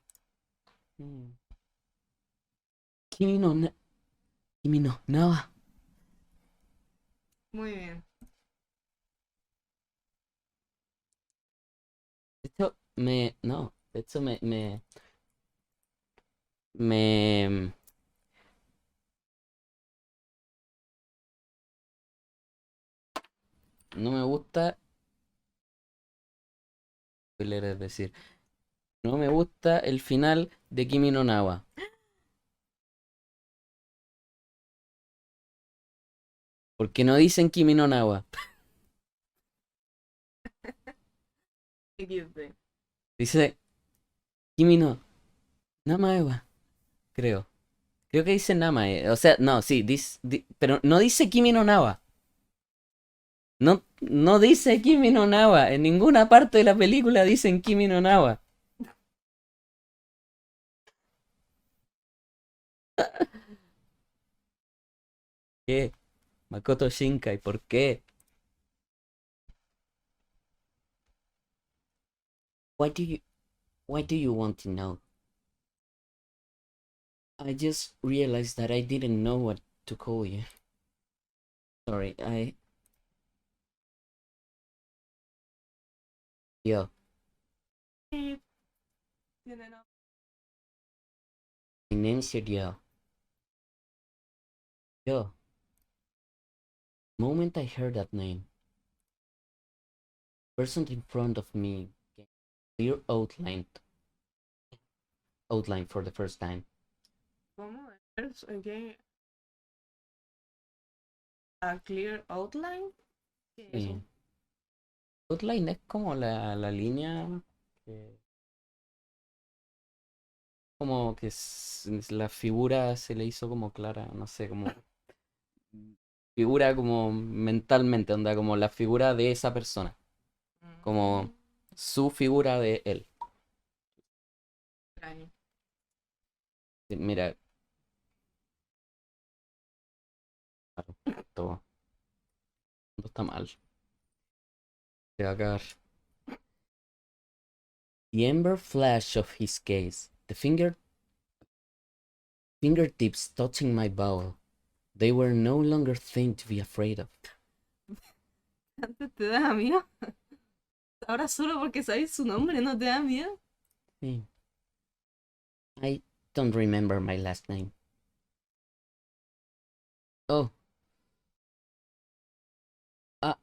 Kimi no Nawa. Muy bien. De hecho no me gusta, es decir, no me gusta el final de Kimi no Nawa. Porque no dicen Kimi no Nawa. XD. Dice Kimi no Namaewa. Creo que dice Namae. O sea, no, sí, pero no dice Kimi no Nawa. No dice Kimi no Nawa. En ninguna parte de la película dicen Kimi no Nawa. ¿Qué? Makoto Shinkai, ¿por qué? Why do you want to know? I just realized that I didn't know what to call you. Sorry, Yo. Tiene My name's Yo. Yo. The moment I heard that name, the person in front of me gave a clear outline for the first time. ¿Cómo? ¿Qué? A clear outline. ¿Qué es eso? Sí. Outline es como la línea que, como que la figura se le hizo como clara, no sé, como figura como mentalmente, onda, como la figura de esa persona, como Mm, su figura de él. extraño. Sí, mira, claro, todo está mal. Se va a acabar. The ember flash of his gaze, the fingertips touching my bowel. They were no longer thing to be afraid of. Antes te da miedo. Ahora solo porque sabes su nombre no te da miedo. Sí. I don't remember my last name. Oh, uh,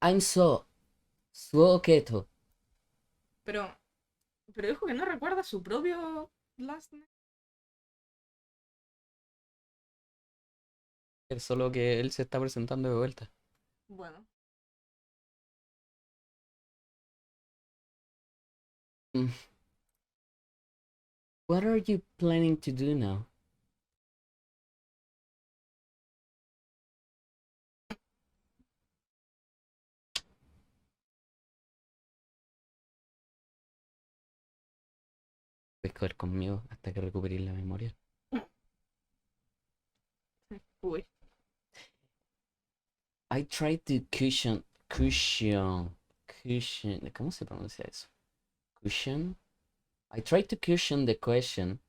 I'm Suo Keto. Pero, pero dijo que no recuerda su propio last name. Solo que él se está presentando de vuelta. Bueno, Mm. What are you planning to do now? Puedes coger conmigo hasta que recuperes la memoria. uy. I tried to cushion, ¿cómo se pronuncia eso? Cushion. I tried to cushion the question.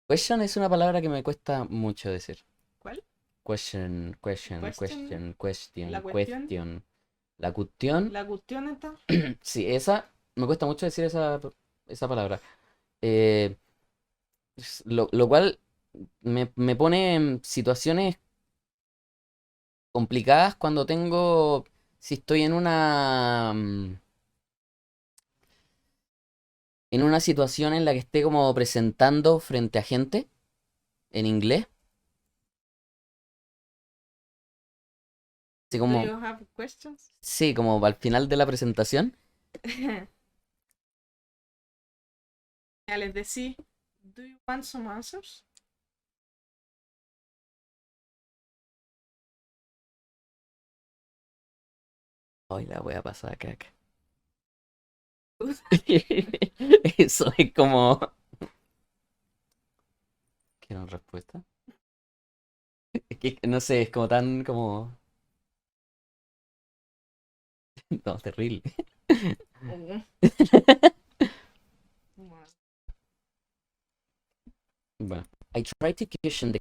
Question es una palabra que me cuesta mucho decir. ¿Cuál? Question, question, Question. question, La question, cuestión. question. La cuestión, La cuestión está. sí, esa, me cuesta mucho decir esa palabra. Eh, lo cual me pone en situaciones complicadas cuando tengo, si estoy en una situación en la que esté como presentando frente a gente en inglés, así Do como, you have questions? sí, como al final de la presentación. Ya les decía, do you want some answers? Hoy la voy a pasar caca. Eso es como... ¿Quieren respuesta? Es que no sé, es como tan como... No, terrible. Oh, bueno. Bueno, I tried to question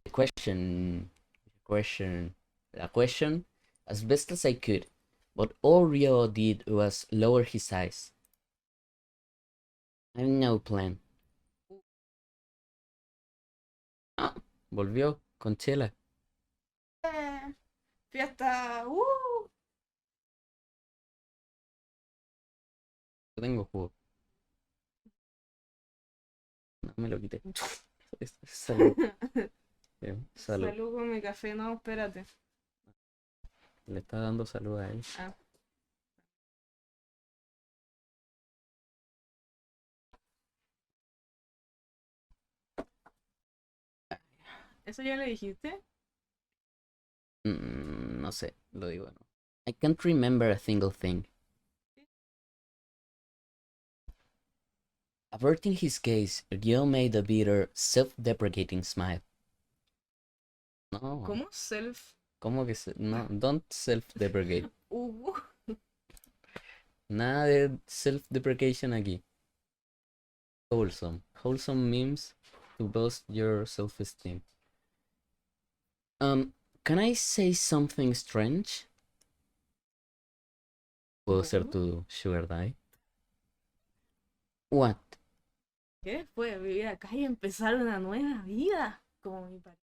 la question as best as I could, but all Rio did was lower his eyes. I have no plan. Ah, volvió con chela. Eh, fiesta. Yo tengo jugo. No me lo quité. Salud. Salud. Salud con mi café, no, espérate. Le está dando salud a él. Ah, ¿eso ya le dijiste? No sé, lo digo, no. I can't remember a single thing. Averting his gaze, Ryo made a bitter, self-deprecating smile. No, ¿Cómo? Self. ¿cómo que no? Don't self-deprecate. Uh, Nada de self-deprecation aquí. Wholesome. Wholesome memes to boost your self-esteem. Can I say something strange? ¿Puedo ser ¿Cómo? tu sugar daddy? What? ¿Qué? Fue vivir acá y empezar una nueva vida. Como mi pareja.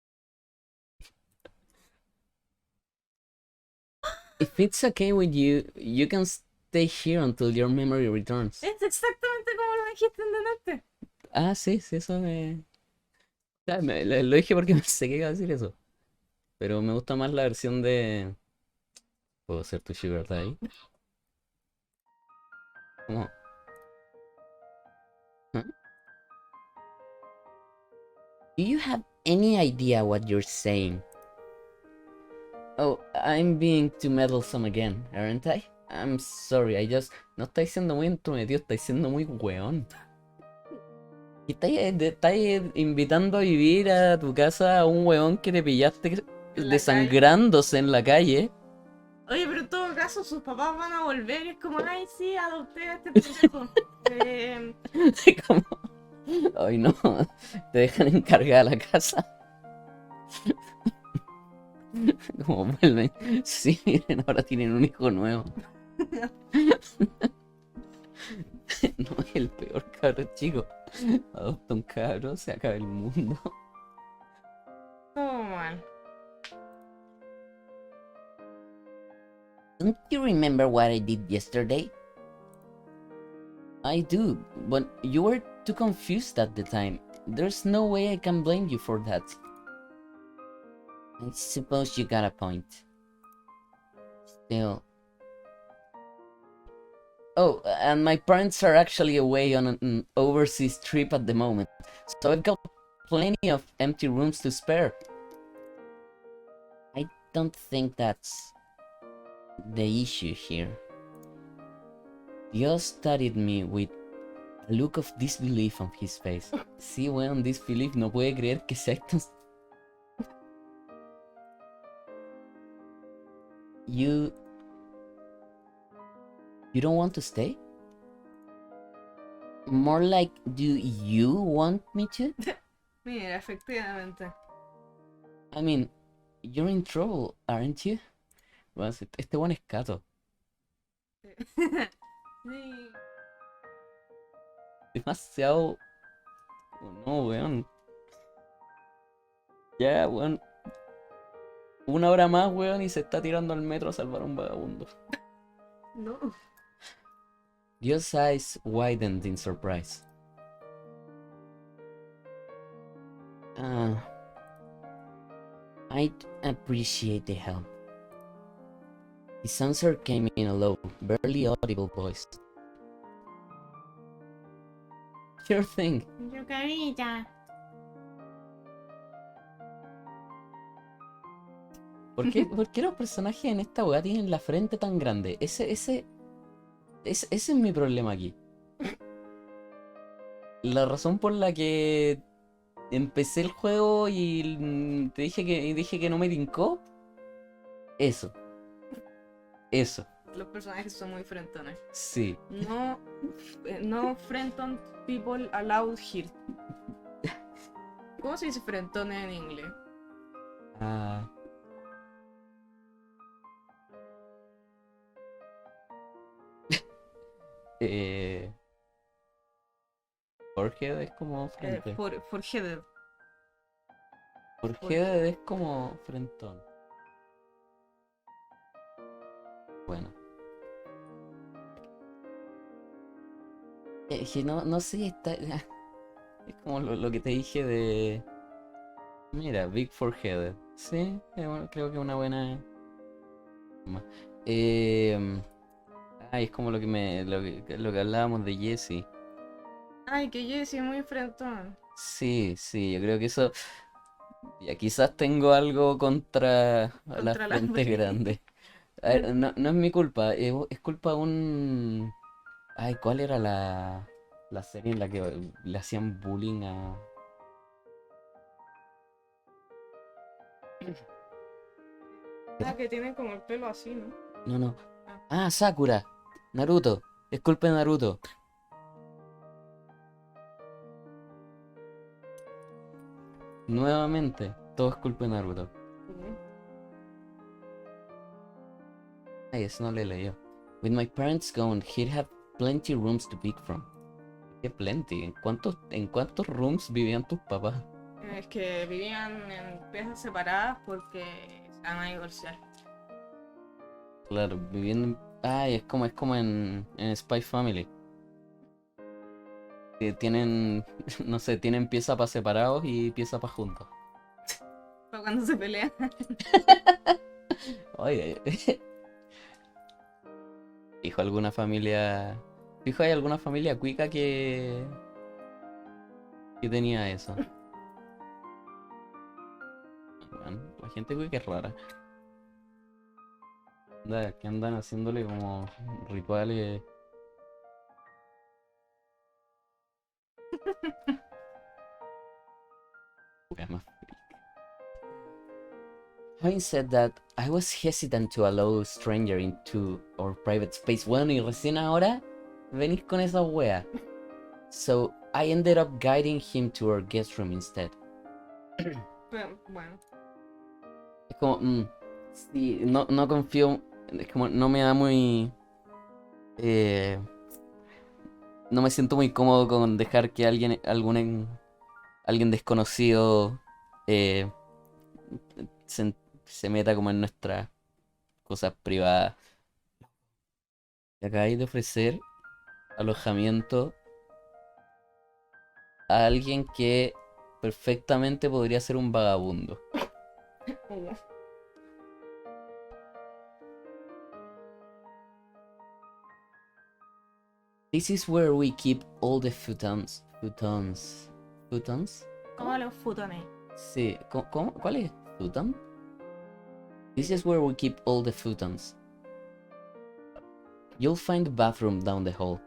If it's okay with you, you can stay here until your memory returns. Es exactamente como lo dijiste en delante. Ah, sí, sí, eso me... Lo dije porque pensé que iba a decir eso. Pero me gusta más la versión de... ¿Puedo ser tu sugar daddy? ¿Cómo? ¿Ah? Do you have any idea what you're saying? Oh, I'm being too meddlesome again, aren't I? I'm sorry, I just... No estáis siendo muy entrometido, estáis siendo muy weón. Y estáis invitando a vivir a tu casa a un weón que te pillaste En la desangrándose en la calle. Oye, pero en todo caso sus papás van a volver y es como, ay, sí, adopté a este pendejo. Como... Ay, no, te dejan encargada la casa. Como vuelven. Sí, miren, ahora tienen un hijo nuevo. No es el peor cabro chico. Adopta un cabro, se acaba el mundo. Todo mal. Don't you remember what I did yesterday? I do, but you were too confused at the time. There's no way I can blame you for that. I suppose you got a point. Still. Oh, and my parents are actually away on an overseas trip at the moment, so I've got plenty of empty rooms to spare. I don't think that's the issue here. Dios studied me with a look of disbelief on his face. Sí, weón, disbelief, no puede creer que sea esto. You don't want to stay? More like, do you want me to? Mira, efectivamente. I mean, you're in trouble, aren't you? Bueno, este buen es Cato. Sí. Demasiado... No, weón. Ya, weón. Una hora más, weón, y se está tirando al metro a salvar a un vagabundo. No. Dio's eyes widened in surprise. I'd appreciate the help. His answer came in a low, barely audible voice. Sure thing. Yo carita. ¿Por qué los personajes en esta weá tienen la frente tan grande? Ese es mi problema aquí. La razón por la que empecé el juego y te dije que no me tincó. Eso. Los personajes son muy frentones. Sí. No frenton people allowed here. ¿Cómo se dice frentón en inglés? Ah. Forehead es como frente. Foreheaded. Forehead es como frentón. Bueno. Que no sé, está... Es como lo que te dije de... Mira, Big Forehead. Sí, creo que es una buena... es como lo que hablábamos de Jesse. Ay, que Jesse es muy frentón. Sí, yo creo que eso... Ya quizás tengo algo contra las Contra la frentes Brie. grandes. A ver, no es mi culpa, es culpa de un... Ay, ¿cuál era la serie en la que le hacían bullying a... Ah, que tienen como el pelo así, ¿no? No. Ah, Sakura. Naruto. Es culpa de Naruto. Nuevamente, todo es culpa de Naruto. Ay, eso no le leí. With my parents gone, he'd have plenty rooms to pick from. ¿Qué plenty? ¿En cuántos rooms vivían tus papás? Es que vivían en piezas separadas porque se van a divorciar. Claro, viviendo... Ay, es como en Spy Family. Que tienen, no sé, tienen pieza para separados y pieza para juntos. Para solo cuando se pelean. Oye, hijo, alguna familia. Fijo, hay alguna familia cuica que tenía eso. Bueno, la gente cuica es rara. Que andan haciéndole como rituales. Weas más. Having said that, I was hesitant to allow a stranger into our private space. Bueno, y recién ahora venís con esa wea. So I ended up guiding him to our guest room instead. Pero, bueno. Es como, sí, no confío, es como, no me da muy... no me siento muy cómodo con dejar que alguien desconocido eh, se meta como en nuestras cosas privadas. Le acabáis de ofrecer alojamiento a alguien que perfectamente podría ser un vagabundo. This is where we keep all the futons. ¿Futons? Como los futones. Sí, ¿cómo? ¿Cuál es? ¿Futon? This is where we keep all the futons. You'll find the bathroom down the hall.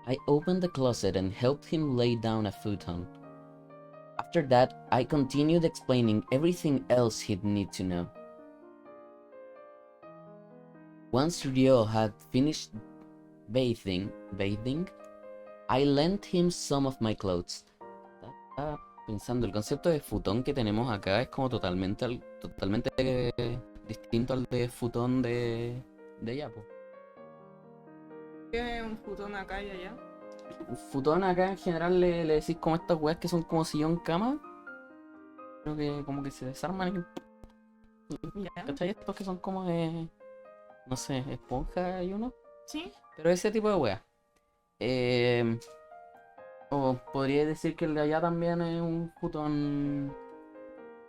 I opened the closet and helped him lay down a futon. After that, I continued explaining everything else he'd need to know. Once Ryo had finished bathing, I lent him some of my clothes. Estaba pensando, el concepto de futón que tenemos acá es como totalmente distinto al de futón de allá, po. ¿Qué es un futón acá y allá? Futón acá en general le decís como estas weas que son como sillón cama. Creo que como que se desarman y... Ya. ¿Cachai? Estos que son como de... no sé, esponja y uno. Sí. Pero ese tipo de weas. O podría decir que el de allá también es un futón.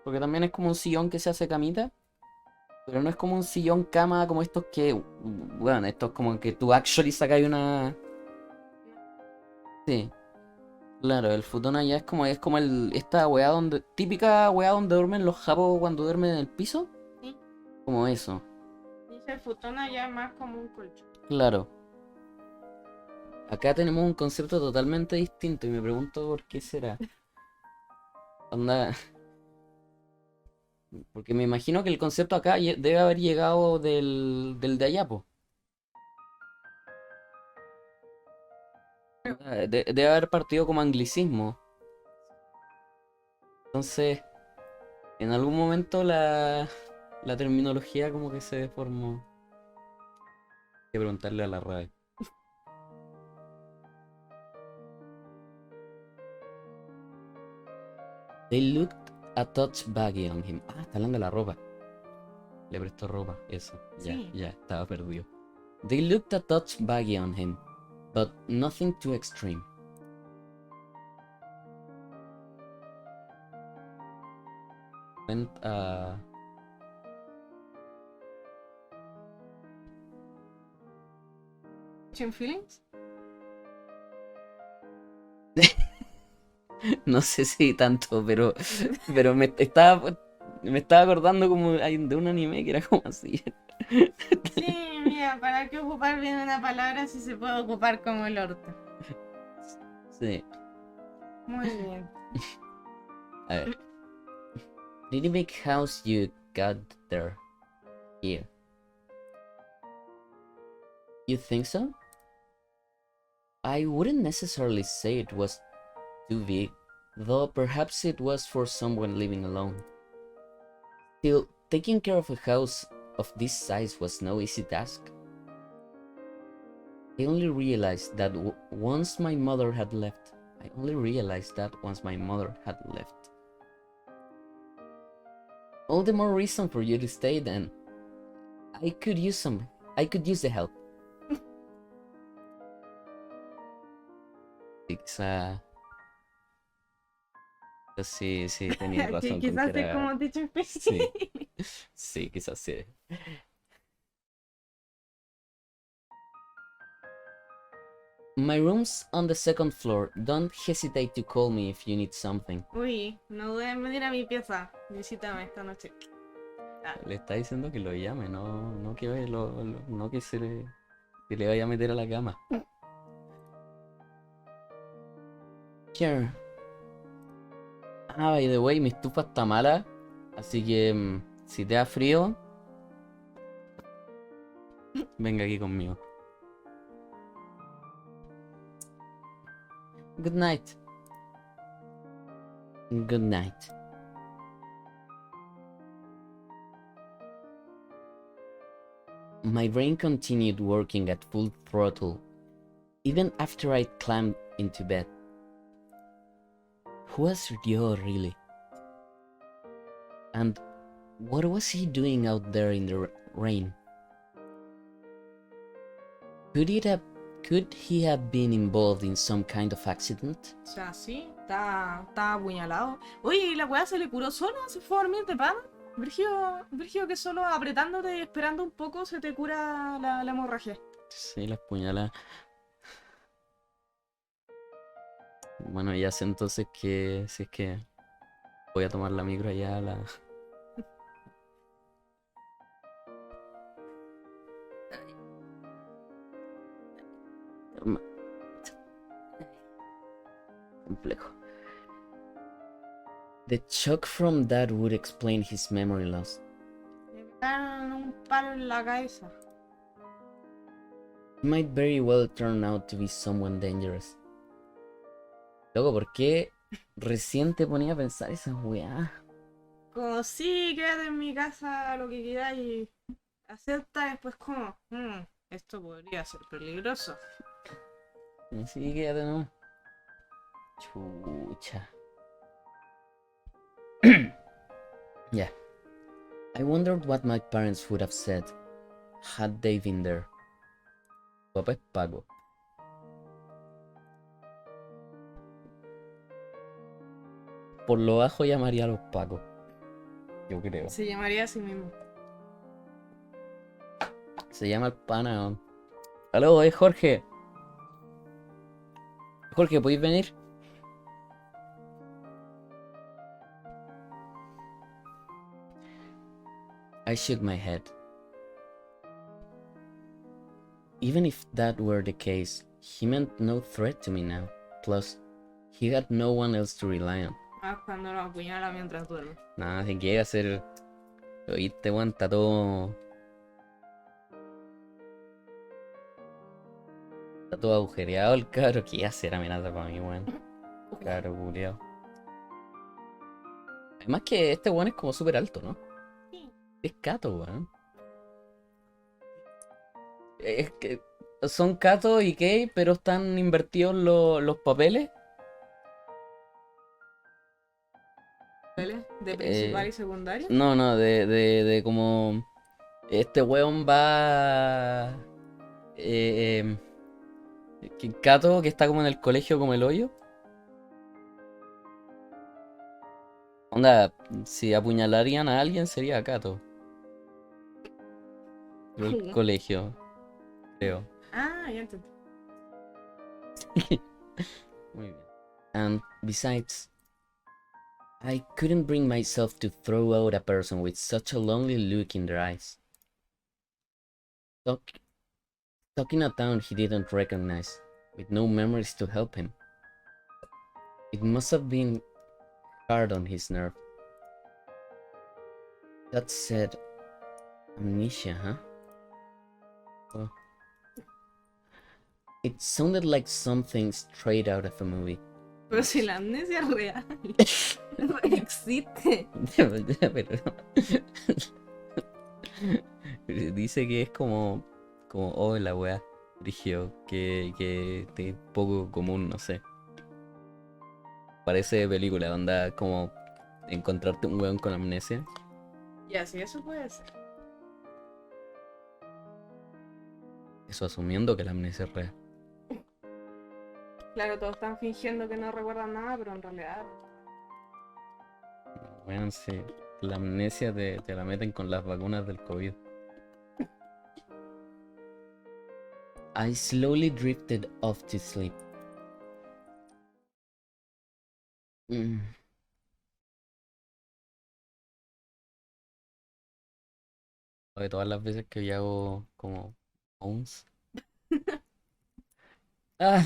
Porque también es como un sillón que se hace camita. Pero no es como un sillón cama como estos que... Bueno, estos como que tú actually sacas una... Sí. Claro, el futón allá es como esta weá donde... Típica weá donde duermen los japos cuando duermen en el piso. Sí. Como eso. Dice el futón allá es más como un colchón. Claro. Acá tenemos un concepto totalmente distinto y me pregunto por qué será. Onda... Porque me imagino que el concepto acá debe haber llegado del de allá, po. Debe haber partido como anglicismo. Entonces, en algún momento la terminología como que se deformó. Hay que preguntarle a la RAE. They looked a touch baggy on him. Ah, está hablando de la ropa. Le prestó ropa, eso. Ya, Sí. ya, estaba perdido. They looked a touch baggy on him, but nothing too extreme. Went ¿Catching feelings? No sé si tanto, pero me estaba acordando como de un anime que era como así. Sí, mira, ¿para qué ocupar bien una palabra si se puede ocupar como el orto? Sí. Muy bien. A ver. Pretty big house you got there. Here. You think so? I wouldn't necessarily say it was too big, though perhaps it was for someone living alone. Still, taking care of a house of this size was no easy task. I only realized that once my mother had left. All the more reason for you to stay then. I could use the help. Quizá Sí, sí, tenías Que razón con que quizás es era... como dicho en Sí, sí, quizás sí. My room's on the second floor. Don't hesitate to call me if you need something. Uy, no dudes en venir a mi pieza. Visítame esta noche. Ah, Le está diciendo que lo llame, no que, no que se le vaya a meter a la cama. Sure. Ah, by the way, mi estufa está mala. Así que si te da frío, venga aquí conmigo. Good night. Good night. My brain continued working at full throttle, even after I climbed into bed. Who was Ryo really? And what was he doing out there in the rain? Could he have been involved in some kind of accident? o sea, sí, está apuñalado. Oye, ¿y la weá se le curó sola? ¿Se fue a dormir de pana? Brigio que solo apretándote y esperando un poco se te cura la hemorragia. Sí, las puñaladas. Bueno, ya sé entonces que si es que voy a tomar la micro allá a la... Complejo. The shock from that would explain his memory loss. Le pegaron un palo en la cabeza. He might very well turn out to be someone dangerous. Loco, ¿por qué recién te ponía a pensar esa weá? Como, sí, quédate en mi casa, lo que quieras y acepta después como, esto podría ser peligroso. Sí, quédate, ¿no? Chucha. Yeah. I wondered what my parents would have said had they been there. Papá es Paco. Por lo bajo llamaría a los Pacos. Yo creo. Se llamaría así mismo. Se llama el pana. Aló, Jorge. Jorge, ¿podéis venir? I shook my head. Even if that were the case, he meant no threat to me now. Plus, he had no one else to rely on. Más cuando lo apuñala mientras duerme. Nada, si llega a ser... Oíste, weón, está todo... Está todo agujereado el cabro. ¿Qué hacer amenaza para mí, weón? Cabro culiao. Además que este weón es como súper alto, ¿no? Sí. Es Cato, weón. Es que son Cato y Kei, pero están invertidos los papeles. ¿De principal y secundario? No, de como... Este weón va... que Cato, que está como en el colegio como el hoyo. Onda, si apuñalarían a alguien sería a Cato. El colegio, creo. Ah, ya entendí. Muy bien. And besides, I couldn't bring myself to throw out a person with such a lonely look in their eyes. Stuck in a town he didn't recognize, with no memories to help him. It must have been hard on his nerve. That said, amnesia, huh? Well, it sounded like something straight out of a movie. Pero si la amnesia es real. Existe. Pero dice que es como oh, la wea, Brigio, que es poco común, no sé. Parece de película, onda como encontrarte un weón con amnesia. Ya, sí, eso puede ser. Eso asumiendo que la amnesia es real. Claro, todos están fingiendo que no recuerdan nada, pero en realidad. Weón, sí. La amnesia te la meten con las vacunas del COVID. I slowly drifted off to sleep. Mm. De todas las veces que yo hago como owns. Ah,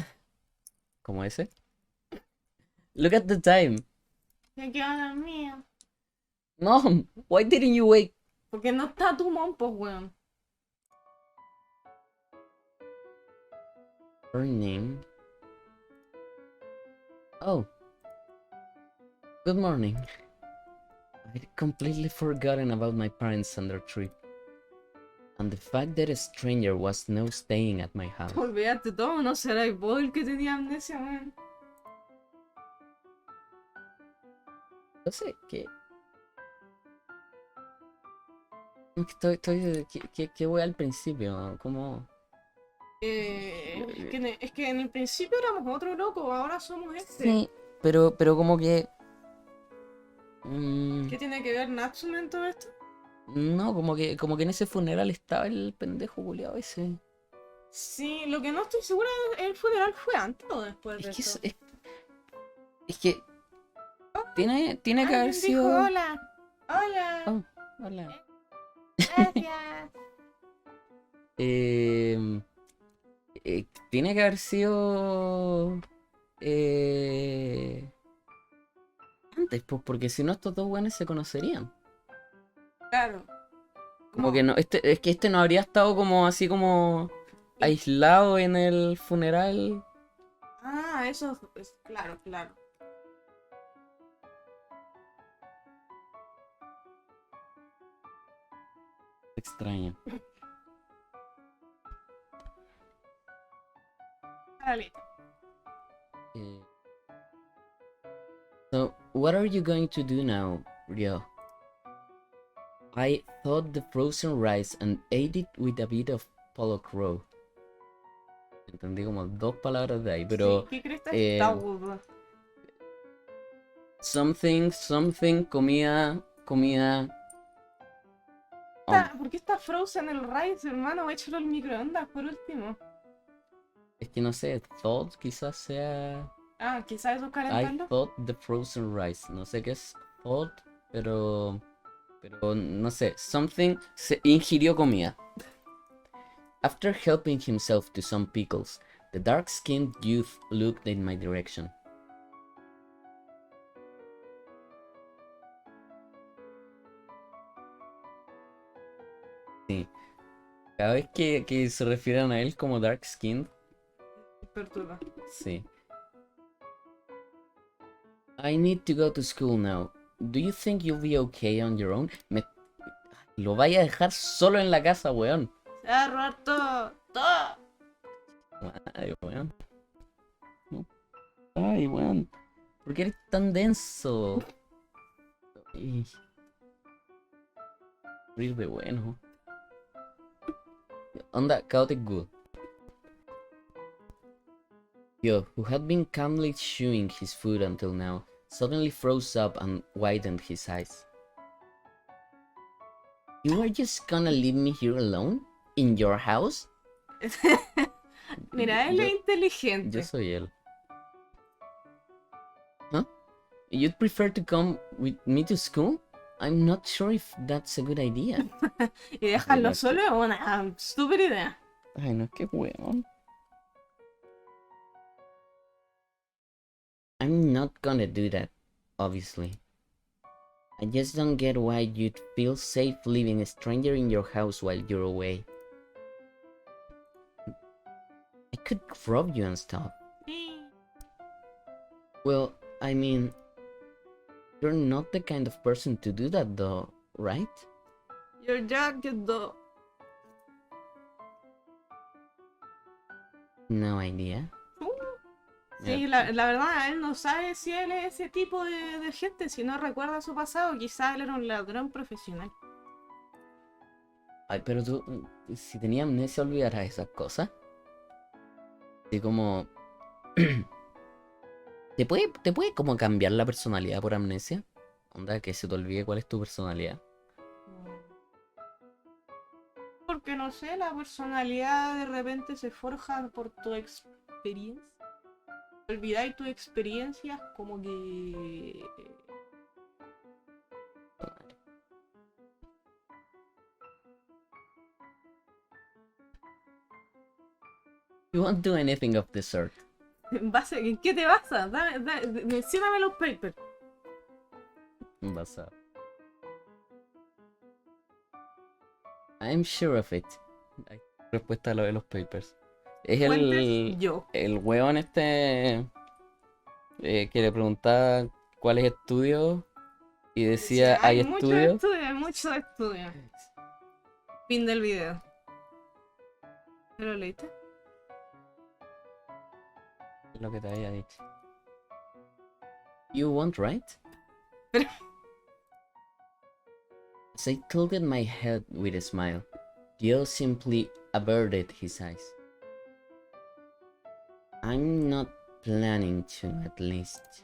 como ese. Look at the time. ¿Qué queda la mía? Mom, why didn't you wake? Porque no está tu mom, pues, weón. Her name. Oh, good morning. I'd completely forgotten about my parents and their trip. And the fact that a stranger was now staying at my house. Olvídate todo, no será vos el que tenía amnesia, weón. No sé, ¿qué? No, que estoy ¿qué voy al principio? ¿Cómo? Es que en el principio éramos otro loco, ahora somos este. Sí, pero como que... ¿Qué tiene que ver Natsume en todo esto? No, como que en ese funeral estaba el pendejo culiao ese. Sí, lo que no estoy segura es el funeral fue antes o después de Es que esto. es que tiene que haber Alguien dijo sido... hola. Hola. Oh, hola. Gracias. Tiene que haber sido... antes, pues, porque si no estos dos buenos se conocerían. Claro. Como que no, es que este no habría estado como así como aislado en el funeral. Ah, eso es claro, claro. Extraño. Dale. Eh, So, what are you going to do now, Ryo? I thought the frozen rice and ate it with a bit of pollock raw. Entendí como dos palabras de ahí, pero... Sí, ¿qué crees que está eh, burdo? something, comida... ¿Por qué está frozen el rice, hermano? Échalo al microondas por último. Es que no sé, thought quizás sea... Ah, quizás eso es I calentarlo. thought the frozen rice. No sé qué es thought, pero no sé. Something se ingirió comida. After helping himself to some pickles, the dark-skinned youth looked in my direction. Sí. Cada vez que se refieren a él como dark-skinned, Perturba. sí. I need to go to school now. Do you think you'll be okay on your own? Lo vaya a dejar solo en la casa, weón. Se va a robar todo. ¡Todo! Ay, weón. No. Ay, weón. ¿Por qué eres tan denso? Ay. Morir de bueno. Onda, chaotic good. Yo, who had been calmly chewing his food until now, suddenly froze up and widened his eyes. You are just gonna leave me here alone? In your house? Mira, él es inteligente. Yo soy él. Huh? You'd prefer to come with me to school? I'm not sure if that's a good idea. Y dejarlo solo es una estúpida idea. Ay, no, qué weón. I'm not gonna do that, obviously. I just don't get why you'd feel safe leaving a stranger in your house while you're away. I could rob you and stuff. Well, I mean, you're not the kind of person to do that though, right? Your jacket, though. No idea. Sí, la verdad, él no sabe si él es ese tipo de gente, si no recuerda su pasado, quizá él era un ladrón profesional. Ay, pero tú, si tenía amnesia, olvidarás esas cosas. Así como... ¿Te puede como cambiar la personalidad por amnesia? Onda, que se te olvide cuál es tu personalidad. Porque no sé, la personalidad de repente se forja por tu experiencia. Olvidáis tus experiencias como que... You won't do anything of the sort. ¿En qué te basas? Mencióname los papers. Basado. I'm sure of it. Hay respuesta a lo de los papers. Es Fuentes, yo. el weón que le preguntaba cuáles estudios y decía, hay estudios. Hay muchos estudios. Fin del video. ¿Te lo leíste? Es lo que te había dicho. You won't, right? Pero- As I tilted my head with a smile, Dio simply averted his eyes. I'm not planning to, at least.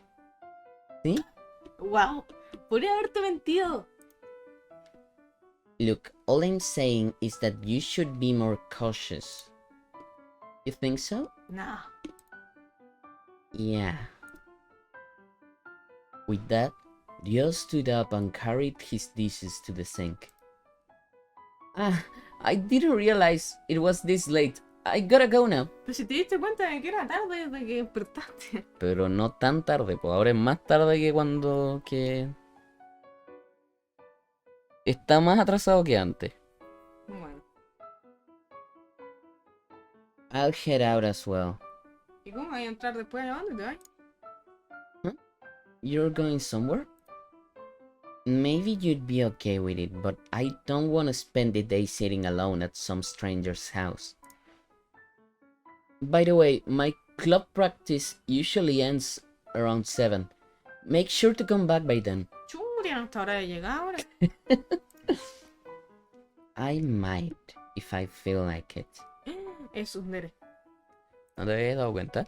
¿Sí? Wow, podría haberte mentido. Look, all I'm saying is that you should be more cautious. You think so? No. Yeah. With that, Dio stood up and carried his dishes to the sink. Ah, I didn't realize it was this late. I gotta go now. Pero si te diste cuenta de que era tarde desde que despertaste. Pero no tan tarde, pues ahora es más tarde que cuando está más atrasado que antes. Bueno. I'll head out as well. ¿Y cómo vas a entrar después? ¿A dónde te vas? You're going somewhere? Maybe you'd be okay with it, but I don't want to spend the day sitting alone at some stranger's house. By the way, my club practice usually ends around 7. Make sure to come back by then. Churia, hasta hora de llegar ahora. I might, if I feel like it. Es un nere. ¿No te habías dado cuenta?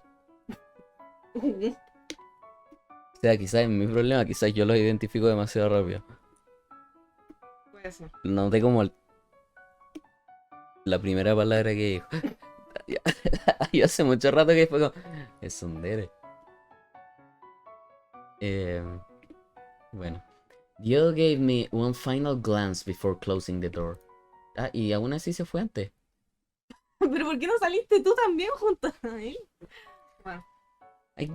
O sea, quizás es mi problema, quizás yo los identifico demasiado rápido. Puede ser. Noté como la primera palabra que dijo. Y hace mucho rato que fue como... Es un dere. Bueno. Dio gave me one final glance before closing the door. Ah, y aún así se fue antes. Pero ¿por qué no saliste tú también junto a él? Bueno. I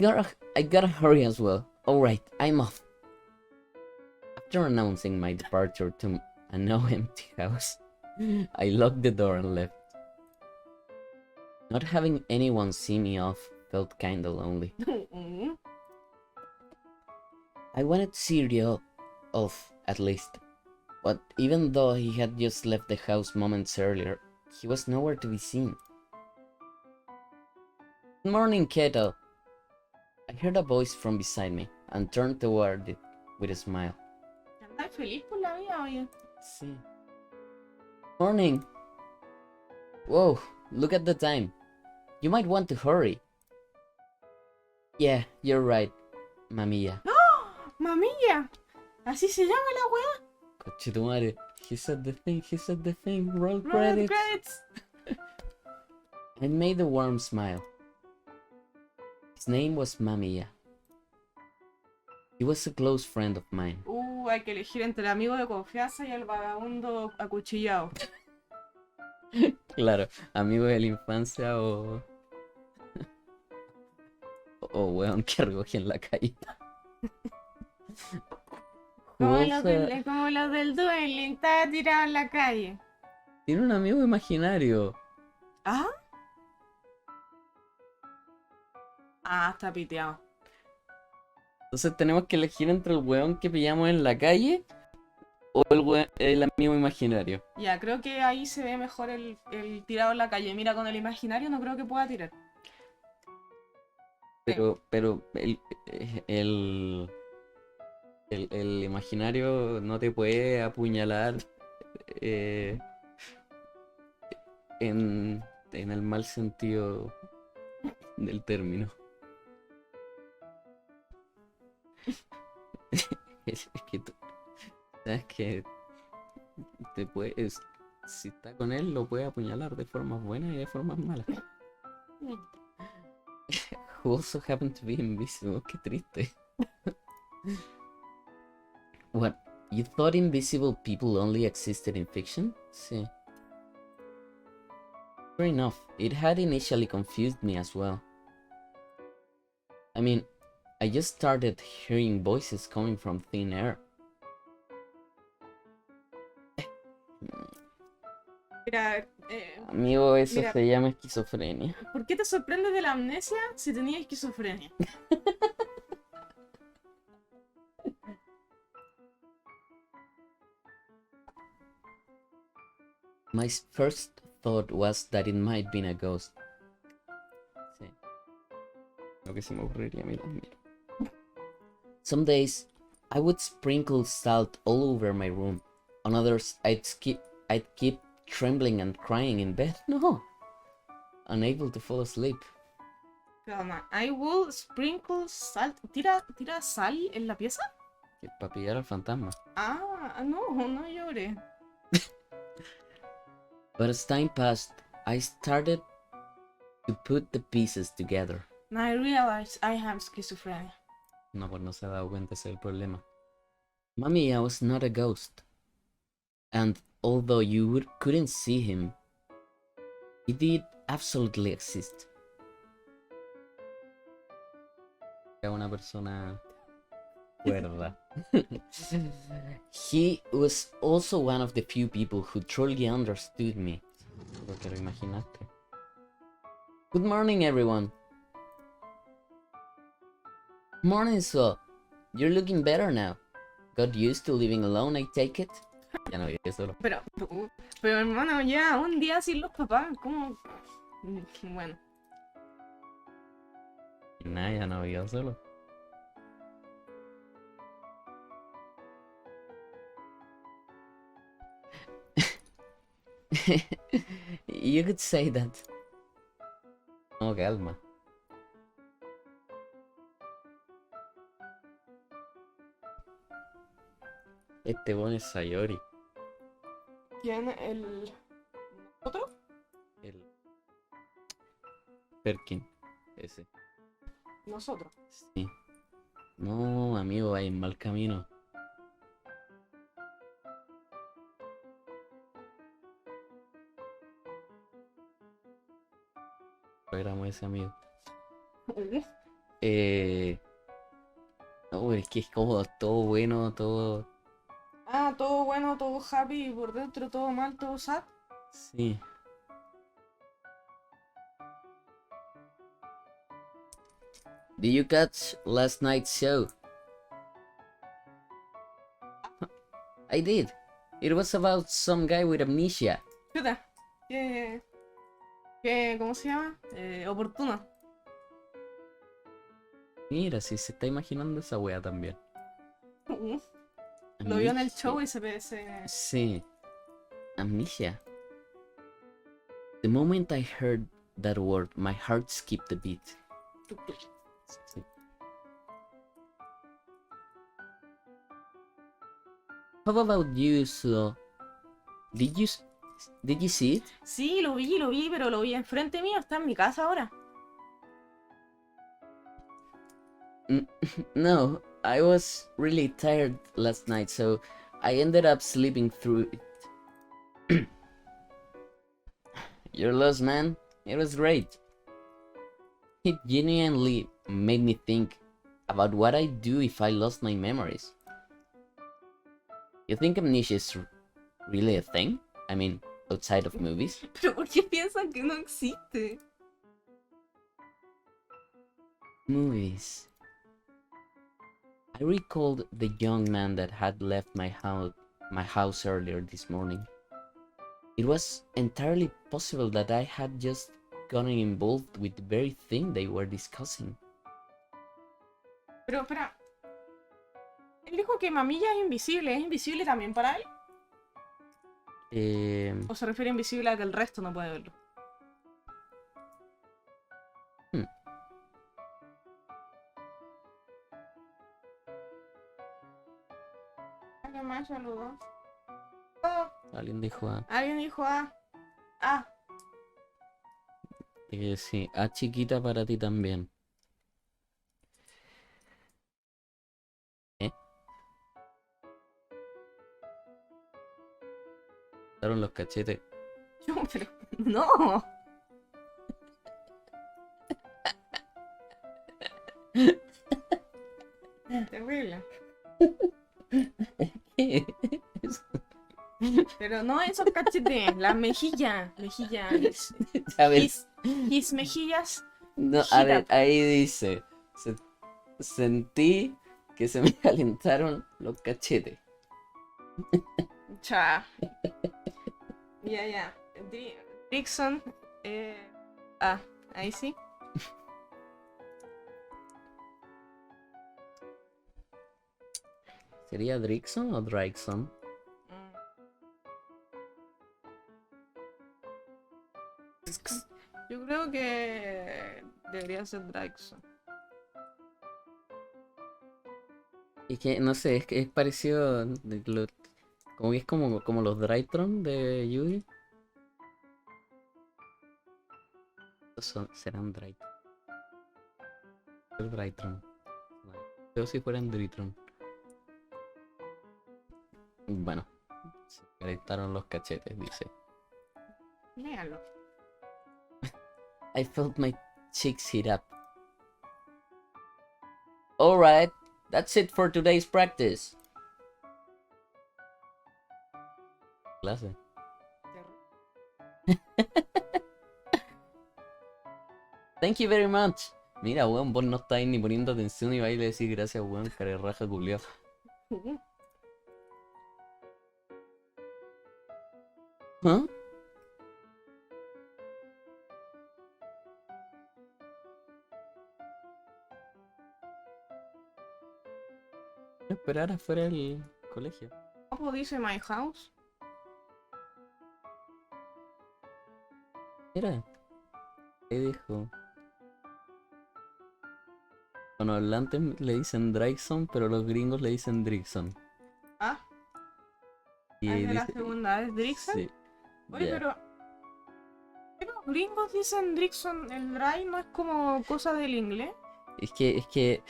gotta hurry as well. Alright, I'm off. After announcing my departure to a now empty house, I locked the door and left. Not having anyone see me off felt kinda lonely. I wanted to see Ryo off, at least. But even though he had just left the house moments earlier, he was nowhere to be seen. Good morning, Keto. I heard a voice from beside me and turned toward it with a smile. ¿Andas feliz por la vida, oye? Sí. Morning. Whoa, look at the time. You might want to hurry. Yeah, you're right, Mamiya. ¡Oh! ¡Mamiya! ¿Así se llama la weá? Conchetumare. He said the thing. Roll Roll credits. credits. I made a warm smile. His name was Mamiya. He was a close friend of mine. Hay que elegir entre el amigo de confianza y el vagabundo acuchillado. Claro, amigo de la infancia o... o weón que recoge en la calle. Como los del dueling, está tirado en la calle. Tiene un amigo imaginario. ¿Ah? Ah, está piteado. Entonces tenemos que elegir entre el weón que pillamos en la calle o el amigo imaginario. Ya, creo que ahí se ve mejor el tirado en la calle. Mira, con el imaginario no creo que pueda tirar. Pero el imaginario no te puede apuñalar en el mal sentido del término. Es que tú, sabes que te puedes, si está con él, lo puede apuñalar de formas buenas y de formas malas. Who also happen to be invisible. Qué triste. What? You thought invisible people only existed in fiction? Sí. Fair enough. It had initially confused me as well. I mean, I just started hearing voices coming from thin air. Mira, Amigo, eso mira, se llama esquizofrenia. ¿por qué te sorprende de la amnesia si tenías esquizofrenia? My first thought was that it might be a ghost. Sí. Lo que se me ocurriría a mí también. Some days I would sprinkle salt all over my room. On others I'd keep trembling and crying in bed. No. Unable to fall asleep. Calma, I will sprinkle salt. ¿Tira sal en la pieza? Para pillar al fantasma. Ah, no llore. But as time passed, I started to put the pieces together. And I realized I have schizophrenia. No, pues no se ha dado cuenta, ese es el problema. Mamiya was not a ghost. And although you couldn't see him, he did absolutely exist. Era una persona cuerda. He was also one of the few people who truly understood me. Creo que lo imaginaste. Good morning, everyone. Morning, Suou. You're looking better now. Got used to living alone, I take it? Ya no vive solo. Pero hermano, ya un día sin los papás, ¿cómo? Bueno. Nah, ya no vive solo. You could say that. No, calma. Este bueno es Sayori. ¿Quién? ¿El otro? El Perkin. Ese. Nosotros. Sí. No, amigo, va en mal camino. Éramos ese amigo. No, es que es como todo bueno, todo. Ah, todo bueno, todo happy y por dentro todo mal, todo sad. Sí. Did you catch last night's show? I did. It was about some guy with amnesia. Chuta. ¿Cómo se llama? Oportuno. Mira, si se está imaginando esa wea también. Lo vio en el Amnesia. show y se... Sí. Amnesia. The moment I heard that word, my heart skipped a beat. Sí. How about you, Suo? Did you see it? Sí, lo vi, pero lo vi enfrente mío, está en mi casa ahora. No, I was really tired last night, so I ended up sleeping through it. You're lost, man. It was great. It genuinely made me think about what I'd do if I lost my memories. You think amnesia is really a thing? I mean, outside of movies? Pero ¿por qué piensan que no existe? Movies. I recalled the young man that had left my house earlier this morning. It was entirely possible that I had just gotten involved with the very thing they were discussing. Pero, espera. Él dijo que Mamiya ¿es invisible también para él? ¿O se refiere a invisible a que el resto no puede verlo? ¿Alguien más saludó? Oh, Alguien dijo A. alguien dijo A. Ah, Sí, A chiquita para ti también. ¿Eh? Daron los cachetes. yo, pero. No. Terrible. ¿Qué? Pero no esos cachetes, la mejilla. Mejilla. A ver, His mejillas. no, a Hit ver, up. ahí dice. Sentí que se me calentaron los cachetes. Cha. Ya. Dixon. Ah, ahí sí. ¿Sería Drixon o Drixon? Yo creo que debería ser Dixon. Es que, no sé, es que es parecido. Como que es como los Drytron de Yugi. Serán Drytron. El Drytron. Pero si fueran Drytron. Bueno, se calentaron los cachetes, dice. Léalo. I felt my cheeks heat up. Alright, that's it for today's practice. Clase. Thank you very much. Mira, weón, vos no estáis ni poniendo atención y vais a decir gracias, weón, carerraja culiao. ¿Ah? Esperar afuera del colegio. ¿Cómo dice my house? Mira, ¿qué dijo? Bueno, hablantes le dicen Drixon, pero los gringos le dicen Drixon. Ah, Y es de la dice- segunda vez Drixon. Sí. Oye, Ya. pero. ¿Qué los gringos dicen Drixon? ¿El dry no es como cosa del inglés? Es que,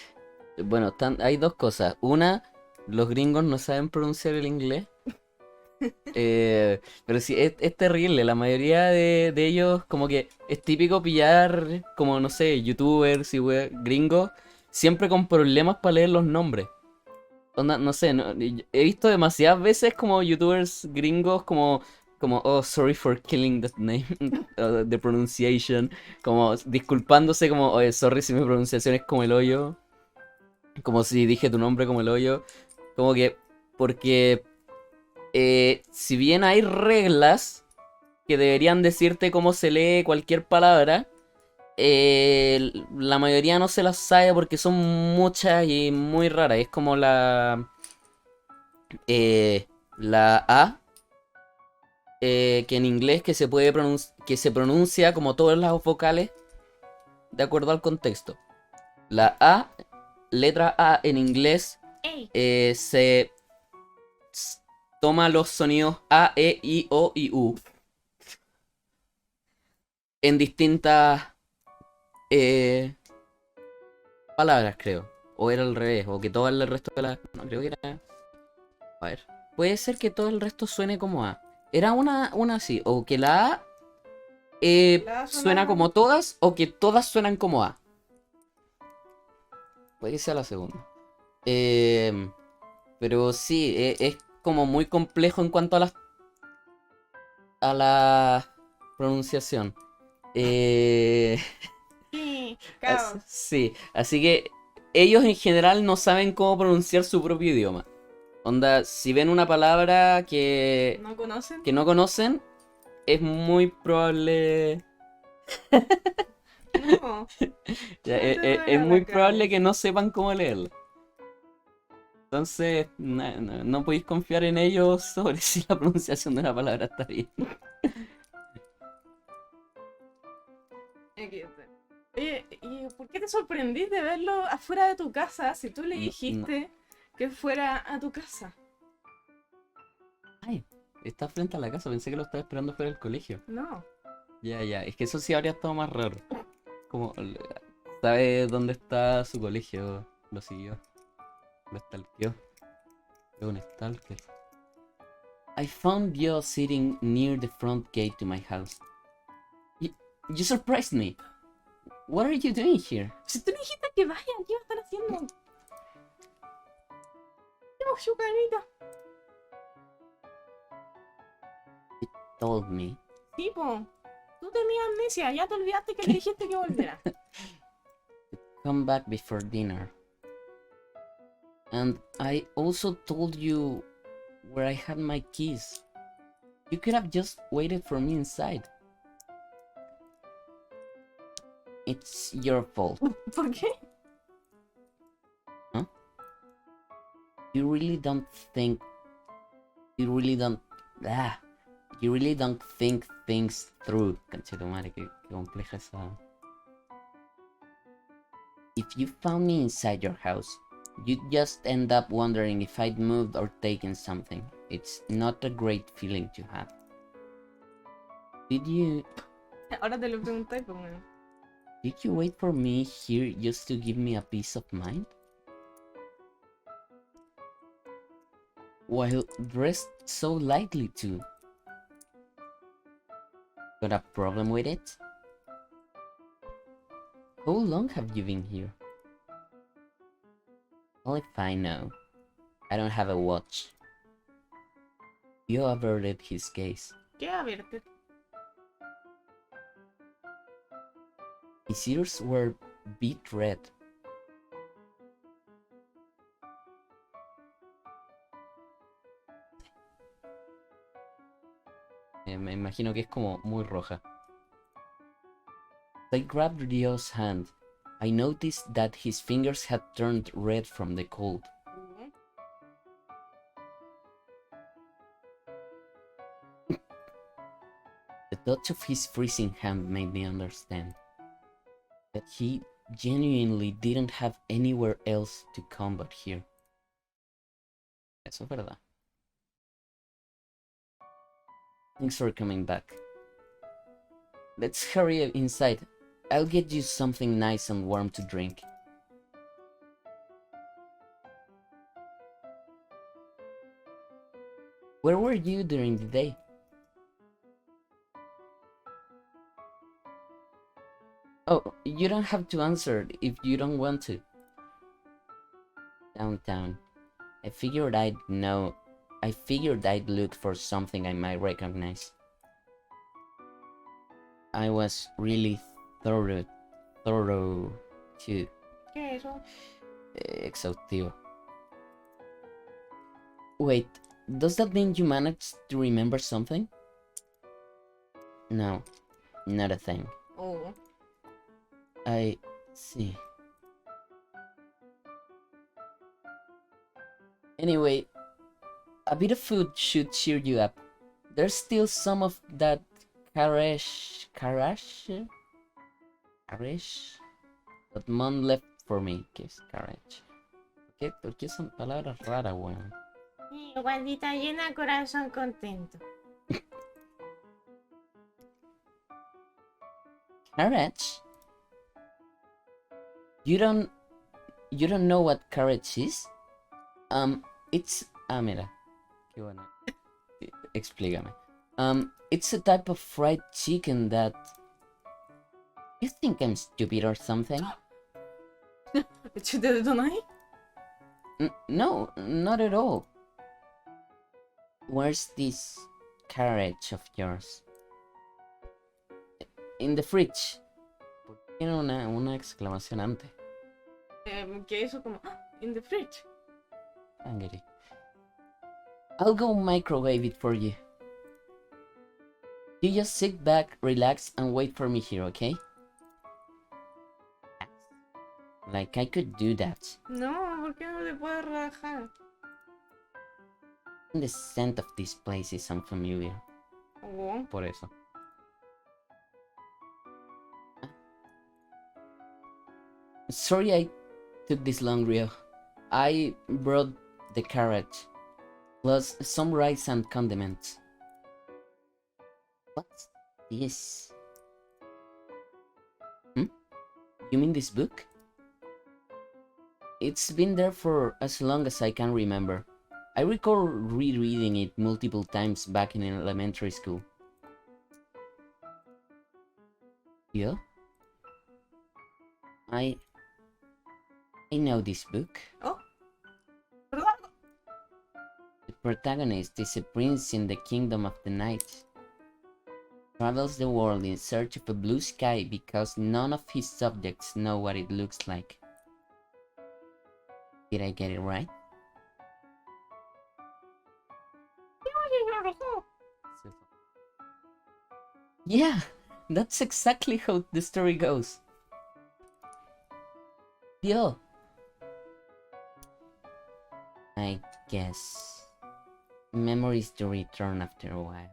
bueno, hay dos cosas. Una, los gringos no saben pronunciar el inglés. Pero sí, es terrible. La mayoría de ellos, como que es típico pillar, como no sé, youtubers y gringos, siempre con problemas para leer los nombres. Onda, no sé, he visto demasiadas veces como youtubers gringos como, oh, sorry for killing the name, the pronunciation, como disculpándose como, oye, sorry si mi pronunciación es como el hoyo, como si dije tu nombre como el hoyo, como que, porque si bien hay reglas que deberían decirte cómo se lee cualquier palabra, la mayoría no se las sabe porque son muchas y muy raras. Es como la A, que en inglés que que se pronuncia como todas las vocales de acuerdo al contexto. La A, letra A en inglés, ¡Ey! se toma los sonidos A, E, I, O y U en distintas palabras, creo. O era al revés, o que todo el resto de las... No, creo que era... A ver. Puede ser que todo el resto suene como A. Era una así, o que la A La A suena como todas, o que todas suenan como A. Puede que sea la segunda. Pero sí, es como muy complejo en cuanto a la pronunciación. Sí, caos. Sí, así que ellos en general no saben cómo pronunciar su propio idioma. Onda, si ven una palabra ¿No conocen? que no conocen, es muy probable... No. Ya, No te duele es la muy probable cabeza. que no sepan cómo leerla. Entonces, no podéis confiar en ellos sobre si la pronunciación de la palabra está bien. Oye, ¿y por qué te sorprendís de verlo afuera de tu casa si tú le No, dijiste que fuera a tu casa? Ay, está frente a la casa, pensé que lo estaba esperando fuera del colegio. No. Ya, ya, es que eso sí habría estado más raro. Como, sabe dónde está su colegio, lo siguió, lo stalkeó. Es un stalker. I found you sitting near the front gate to my house. You surprised me. What are you doing here? Si tú le dijiste que vaya, ¿qué va a estar haciendo? Tengo su carita. Told me. Tipo, tú tenías amnesia, ya te olvidaste que le dijiste que volviera. Come back before dinner. And I also told you where I had my keys. You could have just waited for me inside. It's your fault. ¿Por qué? You really don't think. You really don't. You really don't think things through. Conchetumare, qué compleja esa. If you found me inside your house, you'd just end up wondering if I'd moved or taken something. It's not a great feeling to have. Did you Ahora te lo pregunté, pues bueno. did you wait for me here just to give me a peace of mind? While dressed so lightly too. Got a problem with it? How long have you been here? Well, if I know. I don't have a watch. You averted his gaze. ¿Qué va a verte? His ears were beet red. Me imagino que es como muy roja. I grabbed Rio's hand. I noticed that his fingers had turned red from the cold. The touch of his freezing hand made me understand that he genuinely didn't have anywhere else to come but here. Eso es verdad. Thanks for coming back. Let's hurry inside. I'll get you something nice and warm to drink. Where were you during the day? Oh, you don't have to answer if you don't want to. Downtown. I figured I'd look for something I might recognize. I was really thorough too. ¿Qué es eso? Exhaustivo. Wait, does that mean you managed to remember something? No, not a thing. Oh. I see. Anyway, a bit of food should cheer you up. There's still some of that carriage that Mom left for me. ¿Qué es carriage? ¿Por qué son palabras raras, weón? Guardita llena, corazón contento. Carriage? You don't know what carriage is? It's mira. Qué bueno. Explícame. It's a type of fried chicken that. You think I'm stupid or something? ¿Te detonáis? No, not at all. Where's this carriage of yours? In the fridge. ¿Por qué tiene una exclamación antes? Que eso como... In the fridge. Angry. I'll go microwave it for you. You just sit back, relax, and wait for me here, okay? Like I could do that. No, ¿por qué no te puedes relajar? The scent of this place is unfamiliar. Oh. Por eso. Sorry I took this long, Rio. I brought the carriage. plus some rice and condiments. What's this? You mean this book? It's been there for as long as I can remember. I recall rereading it multiple times back in elementary school. Yeah? I know this book. Oh, ¿verdad? The protagonist is a prince in the kingdom of the night. Travels the world in search of a blue sky because none of his subjects know what it looks like. Did I get it right? Yeah, that's exactly how the story goes. Yo. I guess memories do return after a while.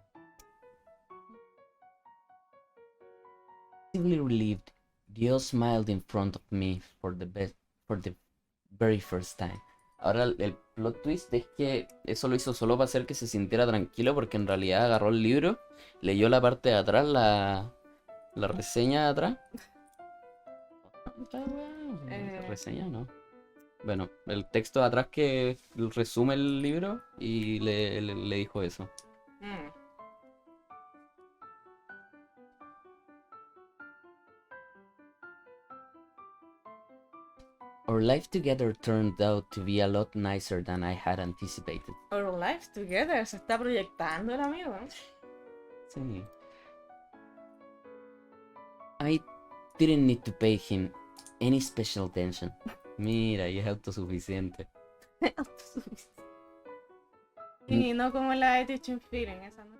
Visibly relieved, Dio smiled in front of me for the very first time. Ahora el plot twist es que eso lo hizo solo para hacer que se sintiera tranquilo, porque en realidad agarró el libro, leyó la parte de atrás, la reseña de atrás. ¿Reseña no? Bueno, el texto de atrás que resume el libro y le dijo eso. Our life together turned out to be a lot nicer than I had anticipated. Our life together, se está proyectando el amigo. Sí. I didn't need to pay him any special attention. Mira, y es autosuficiente. Y no como la de Teaching Feeling, esa no.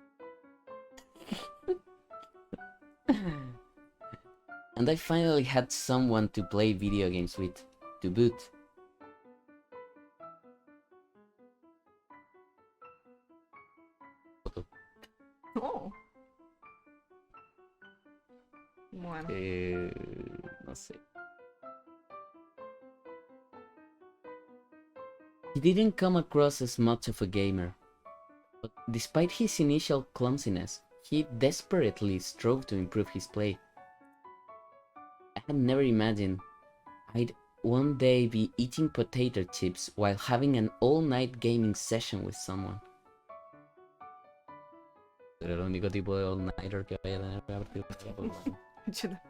And I finally had someone to play video games with, to boot. Oh. Bueno. No sé. He didn't come across as much of a gamer, but despite his initial clumsiness, he desperately strove to improve his play. I had never imagined I'd one day be eating potato chips while having an all-night gaming session with someone. Era el único tipo de all-nighter que vaya a tener a partir de ahora.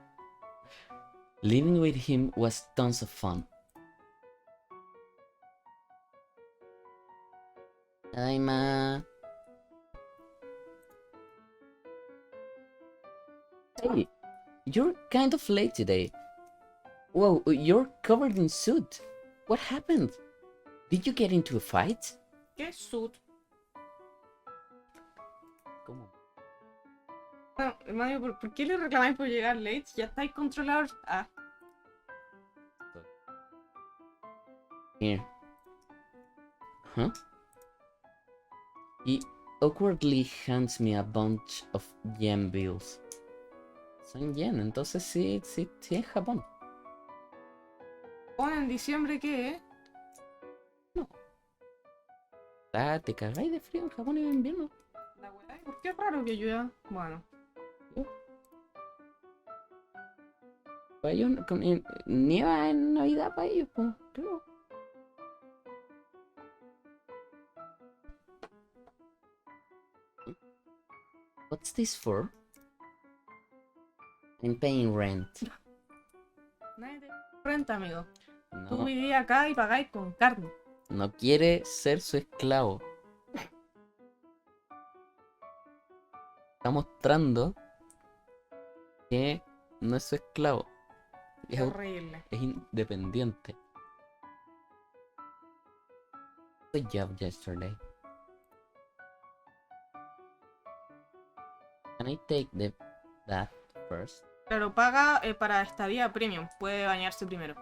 Living with him was tons of fun. Daima. Hey, you're kind of late today. Whoa, you're covered in soot. What happened? Did you get into a fight? ¿Qué suit? ¿Cómo? No, hermano, ¿por qué le reclamáis por llegar late? Ya estáis controlados. Ah. Here. Huh? He awkwardly hands me a bunch of yen bills. Son yen, entonces sí es Japón. ¿O en diciembre qué? No. Ah, te cagáis de frío en Japón en invierno. La weá, ¿por qué es raro que llueva? Bueno. Para ellos, nieva en Navidad para ellos, pues, creo. What's this for? I'm paying rent. Nadie te renta, amigo. Tú No, vivís acá y pagáis con carne. no quiere ser su esclavo. Está mostrando que no es su esclavo. Qué horrible. Es independiente. Good job yesterday. Can I take that first? Pero paga para estadía premium. Puede bañarse primero.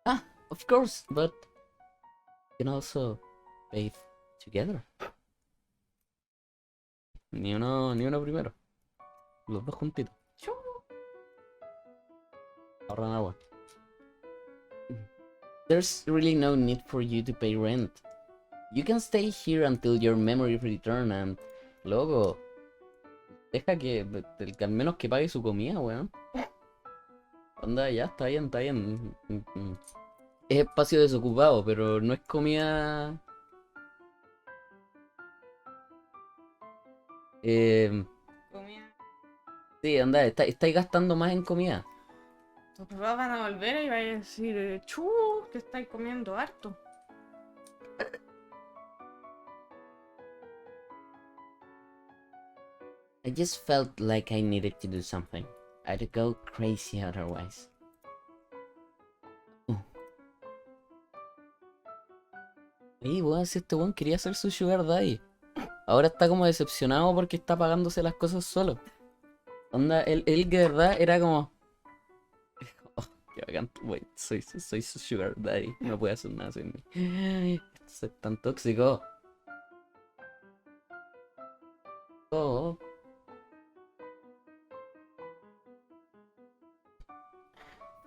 Ah, of course, but you can also bathe together. Ni uno primero. Los dos juntitos. Ahorran agua. There's really no need for you to pay rent. You can stay here until your memory return and... Loco, deja que al menos que pague su comida, weón. Onda, ya, está bien, está bien. Es espacio desocupado, pero no es comida... Comida. Sí, anda, estáis gastando más en comida. Tus papás van a volver y van a decir, que estáis comiendo harto. I just felt like I needed to do something. I'd go crazy otherwise. Y weón, si este weón quería ser su sugar daddy. Ahora está como decepcionado porque está pagándose las cosas solo. Onda, él de verdad era como... Oh, qué bacán, wey, soy su sugar daddy. No puede hacer nada sin mí. Esto es tan tóxico. Oh.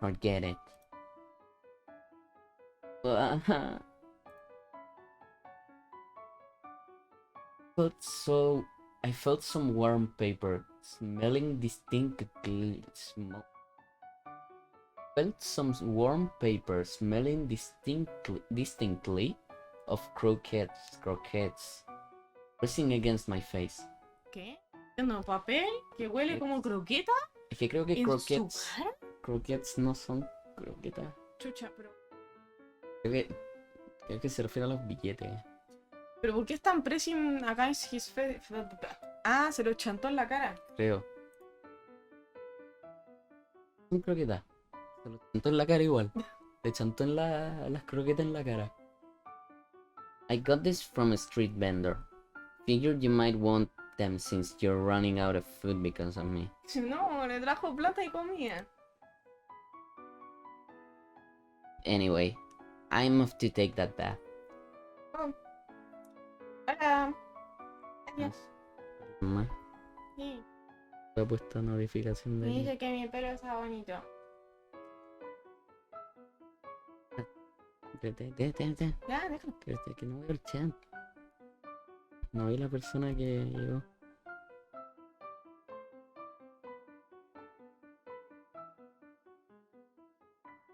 Forget it. I felt some warm paper smelling distinctly distinctly of croquettes pressing against my face. ¿Qué? No, papel que huele como croqueta. Es que creo que ¿En croquettes no son croquetas. Chucha, pero... Creo que se refiere a los billetes. ¿Pero por qué están pressing acá en his face? Ah, se lo chantó en la cara. Creo. Son croquetas. Se lo chantó en la cara igual. Le chantó en las croquetas en la cara. I got this from a street vendor. Figured you might want them since you're running out of food because of me. No, le trajo plata y comida. Anyway, I'm off to take that bath. Oh. Hola. Adiós. Mamá, Sí. te he puesto notificación Me de... dice que mi pelo está bonito. Ya, déjalo. Que no veo el chat. No vi la persona que llegó.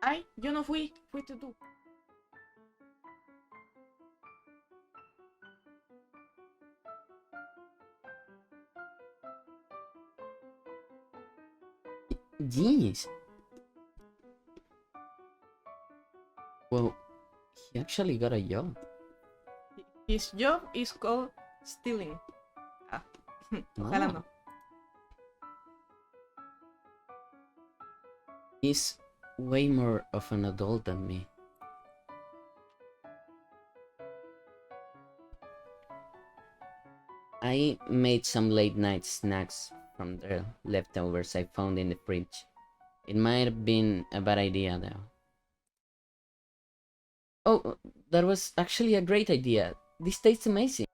Ay, yo no fui, fuiste tú. Jeez. Well, he actually got a job. His job is called stealing. Ah, ojalá no. He's way more of an adult than me. I made some late night snacks from the leftovers I found in the fridge. It might have been a bad idea though. Oh, that was actually a great idea. This tastes amazing.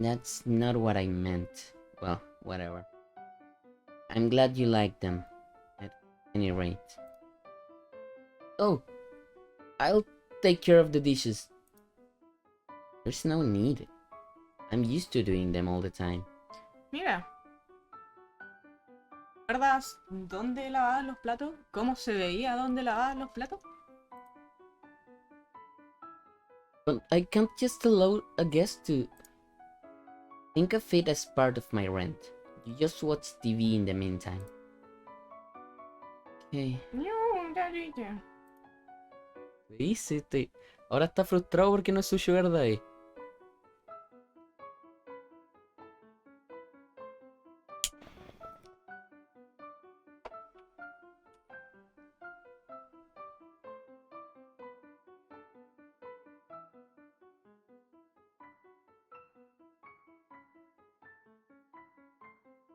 That's not what I meant. Well, whatever. I'm glad you like them, at any rate. Oh, I'll take care of the dishes. There's no need. I'm used to doing them all the time. Mira. ¿Recuerdas dónde lavabas los platos? ¿Cómo se veía dónde lavabas los platos? But I can't just allow a guest to... Think of it as part of my rent. You just watch TV in the meantime. Okay. No, ya dije. Dice, ahora está frustrado porque no es su sugar daddy.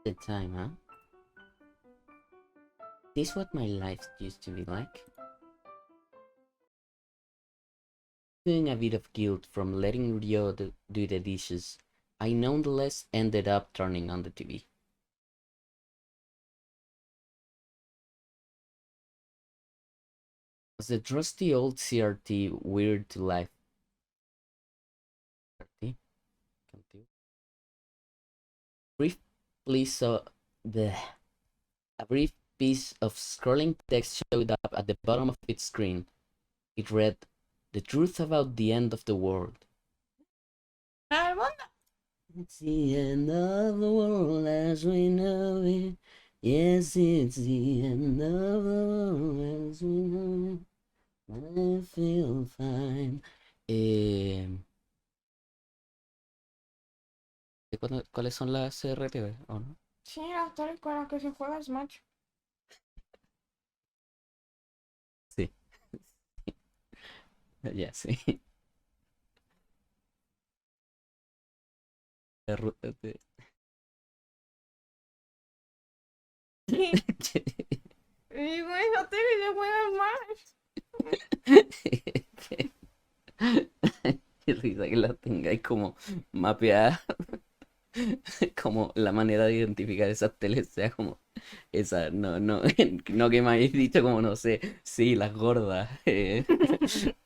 The time, huh? This is what my life used to be like. Feeling a bit of guilt from letting Rio do the dishes, I nonetheless ended up turning on the TV. Was the trusty old CRT weird to life? CRT? Brief piece of the A brief piece of scrolling text showed up at the bottom of its screen. It read, "The truth about the end of the world." ¡Ah, el mundo! It's the end of the world as we know it. Yes, it's the end of the world as we know it. I feel fine. ¿Cuáles son las CRT o no? Sí, las torres con las que se juega Smash. Sí, ya sí. La ruta de- Sí. Y con esa tele se juega Smash. Qué risa que la tengáis como mapeada, como la manera de identificar esas teles sea como esa, no, no, no que me habéis dicho como, no sé, sí, las gordas,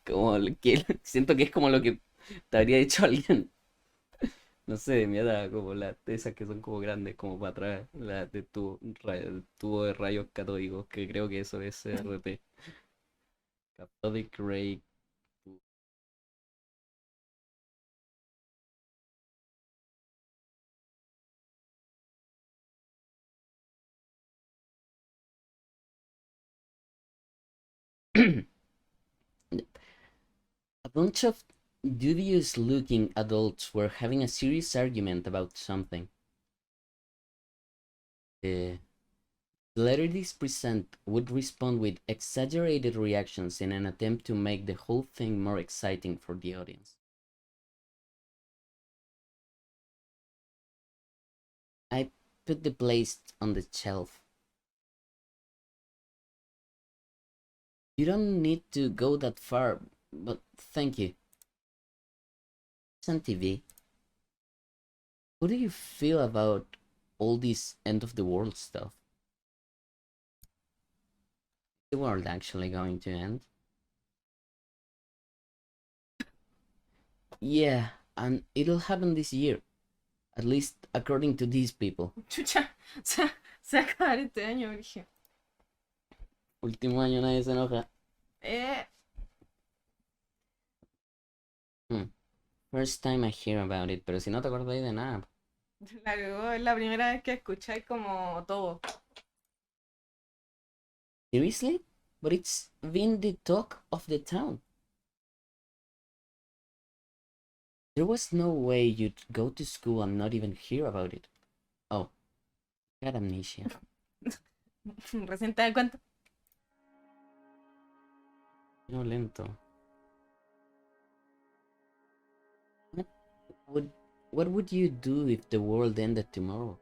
como que siento que es como lo que te habría dicho alguien, no sé, de mi edad, como las de esas que son como grandes, como para atrás, las de tubo de rayos catódicos, que creo que eso es CRT, Cathodic Ray. A bunch of dubious looking adults were having a serious argument about something. The celebrities present would respond with exaggerated reactions in an attempt to make the whole thing more exciting for the audience. I put the place on the shelf. You don't need to go that far, but thank you. It's on TV. How do you feel about all this end of the world stuff? Is the world actually going to end? Yeah, and it'll happen this year. At least according to these people. Chucha, se va a acabar este año, Virgen. Último año nadie se enoja. Eh, First time I hear about it, pero si no te acordáis de nada. la cagó, es la primera vez que escucháis como todo. Seriously? But it's been the talk of the town. There was no way you'd go to school and not even hear about it. Oh, I had amnesia. Recién te das cuenta. No lento. What would what would you do if the world ended tomorrow?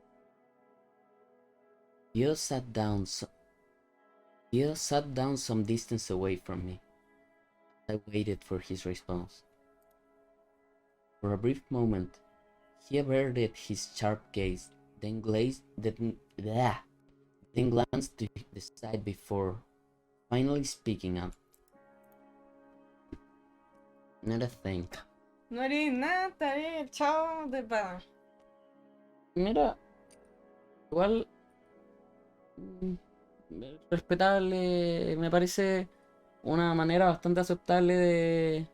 Yo sat down some distance away from me. I waited for his response. For a brief moment, he averted his sharp gaze, then then glanced to the side before finally speaking up. Not a thing. No haréis nada, estaré echado de pana. Mira, igual mm, respetable, me parece una manera bastante aceptable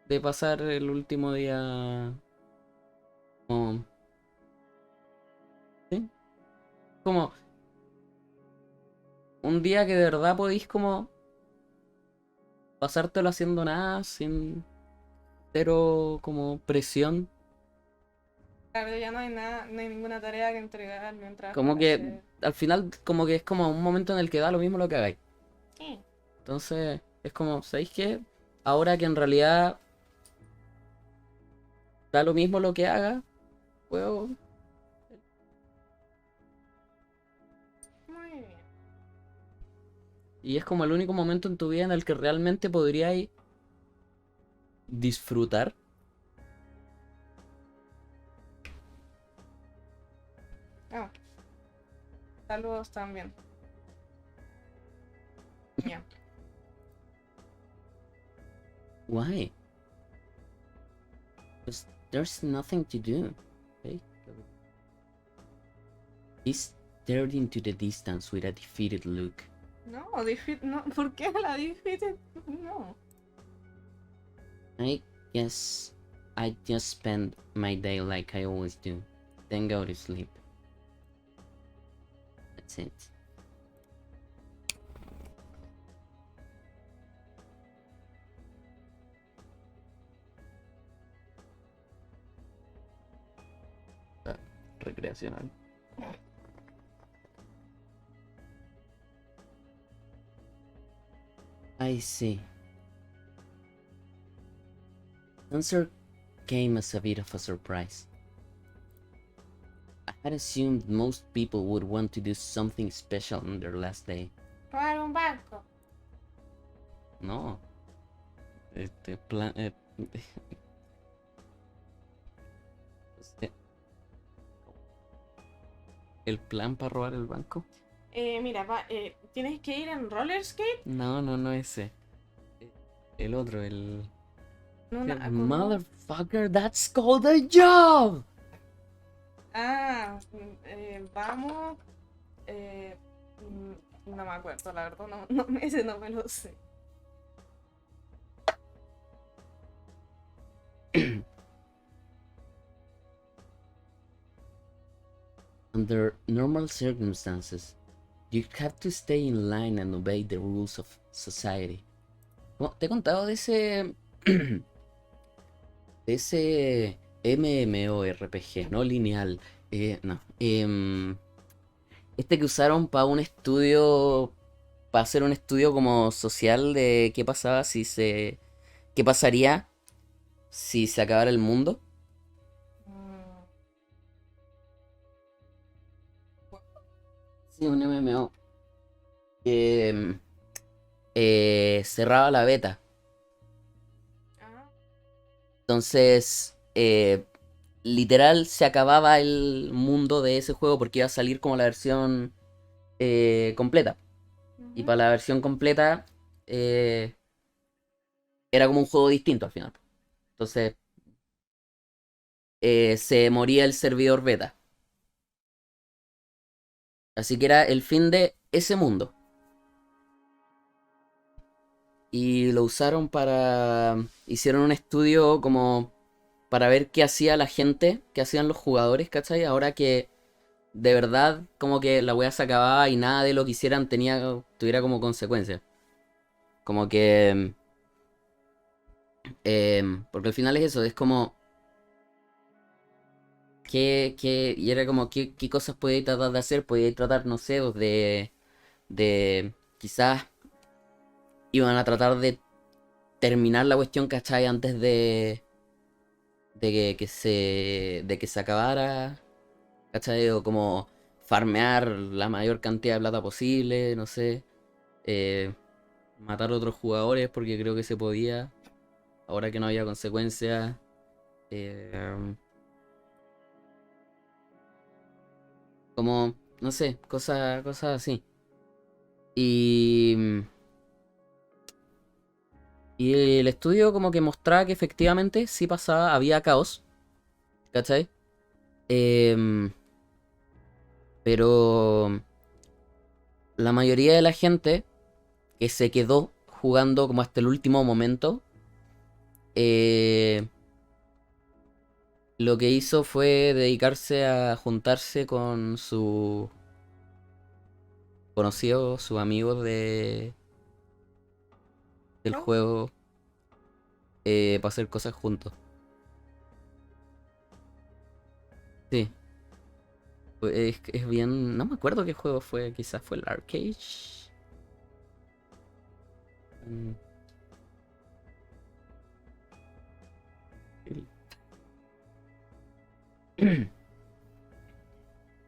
de pasar el último día. Como, ¿sí? Como un día que de verdad podéis como pasártelo haciendo nada, sin cero como presión. Claro, ya no hay nada, no hay ninguna tarea que entregar mientras Como para que hacer. al final como que es como un momento en el que da lo mismo lo que hagáis. Sí. Entonces es como, ¿sabéis qué? Ahora que en realidad da lo mismo lo que haga, puedo. Muy bien. Y es como el único momento en tu vida en el que realmente podríais disfrutar. Ah, saludos también. Ya. Why? Because there's nothing to do. Okay? He stared into the distance with a defeated look. No, no, ¿por qué la defeated? No. I guess I just spend my day like I always do, then go to sleep. That's it. Recreacional. I see. Answer came as a bit of a surprise. I had assumed most people would want to do something special on their last day. Robar un banco. No. Plan. ¿El plan para robar el banco? Mira, ¿tienes que ir en roller skate? No ese. El otro, el... No, no, Motherfucker, that's called a job! Vamos. No me acuerdo, la verdad, no, ese no me lo sé. Under normal circumstances, you have to stay in line and obey the rules of society. Bueno, te he contado de ese... de ese MMORPG, no lineal. No. Este que usaron para un estudio... Para hacer un estudio como social de qué pasaba si se... ¿Qué pasaría si se acabara el mundo? Sí, un MMO. Que cerraba la beta. Entonces, literal se acababa el mundo de ese juego porque iba a salir como la versión completa. Y para la versión completa era como un juego distinto al final. Entonces, se moría el servidor beta. Así que era el fin de ese mundo. Y lo usaron para... Hicieron un estudio como para ver qué hacía la gente, qué hacían los jugadores, ¿cachai? Ahora que de verdad como que la wea se acababa y nada de lo que hicieran tuviera como consecuencia. Como que... porque al final es eso, es como... y era como qué cosas podíais tratar de hacer, podíais tratar, no sé, de quizás iban a tratar de terminar la cuestión, ¿cachai? Antes de que se acabara, ¿cachai? O como farmear la mayor cantidad de plata posible, no sé. Matar a otros jugadores porque creo que se podía, ahora que no había consecuencias. Como, no sé, cosas así. Y... Y el estudio como que mostraba que efectivamente sí pasaba, había caos, ¿cachai? Pero la mayoría de la gente que se quedó jugando como hasta el último momento, eh, lo que hizo fue dedicarse a juntarse con sus conocidos, sus amigos del juego, para hacer cosas juntos. Sí. Es bien. No me acuerdo qué juego fue. Quizás fue el Arcade. Mm,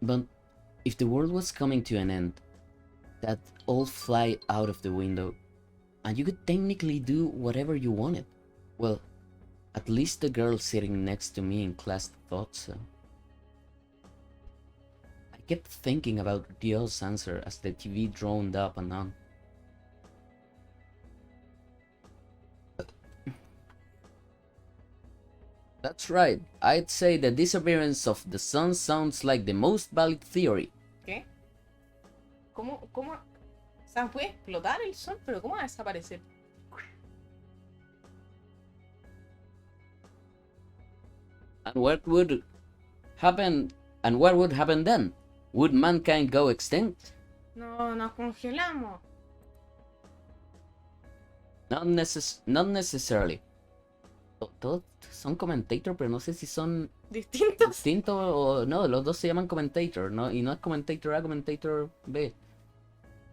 But if the world was coming to an end, that all fly out of the window, and you could technically do whatever you wanted. Well, at least the girl sitting next to me in class thought so. I kept thinking about Dio's answer as the TV droned up and on. That's right. I'd say the disappearance of the sun sounds like the most valid theory. ¿Qué? ¿Cómo? O sea, puede explotar el sol, pero ¿cómo va a desaparecer? And what would happen? And what would happen then? Would mankind go extinct? No, nos congelamos. Not necessarily. Todos son commentator, pero no sé si son ¿Distintos? distintos o no. Los dos se llaman commentator, ¿no? Y no es commentator A, commentator B.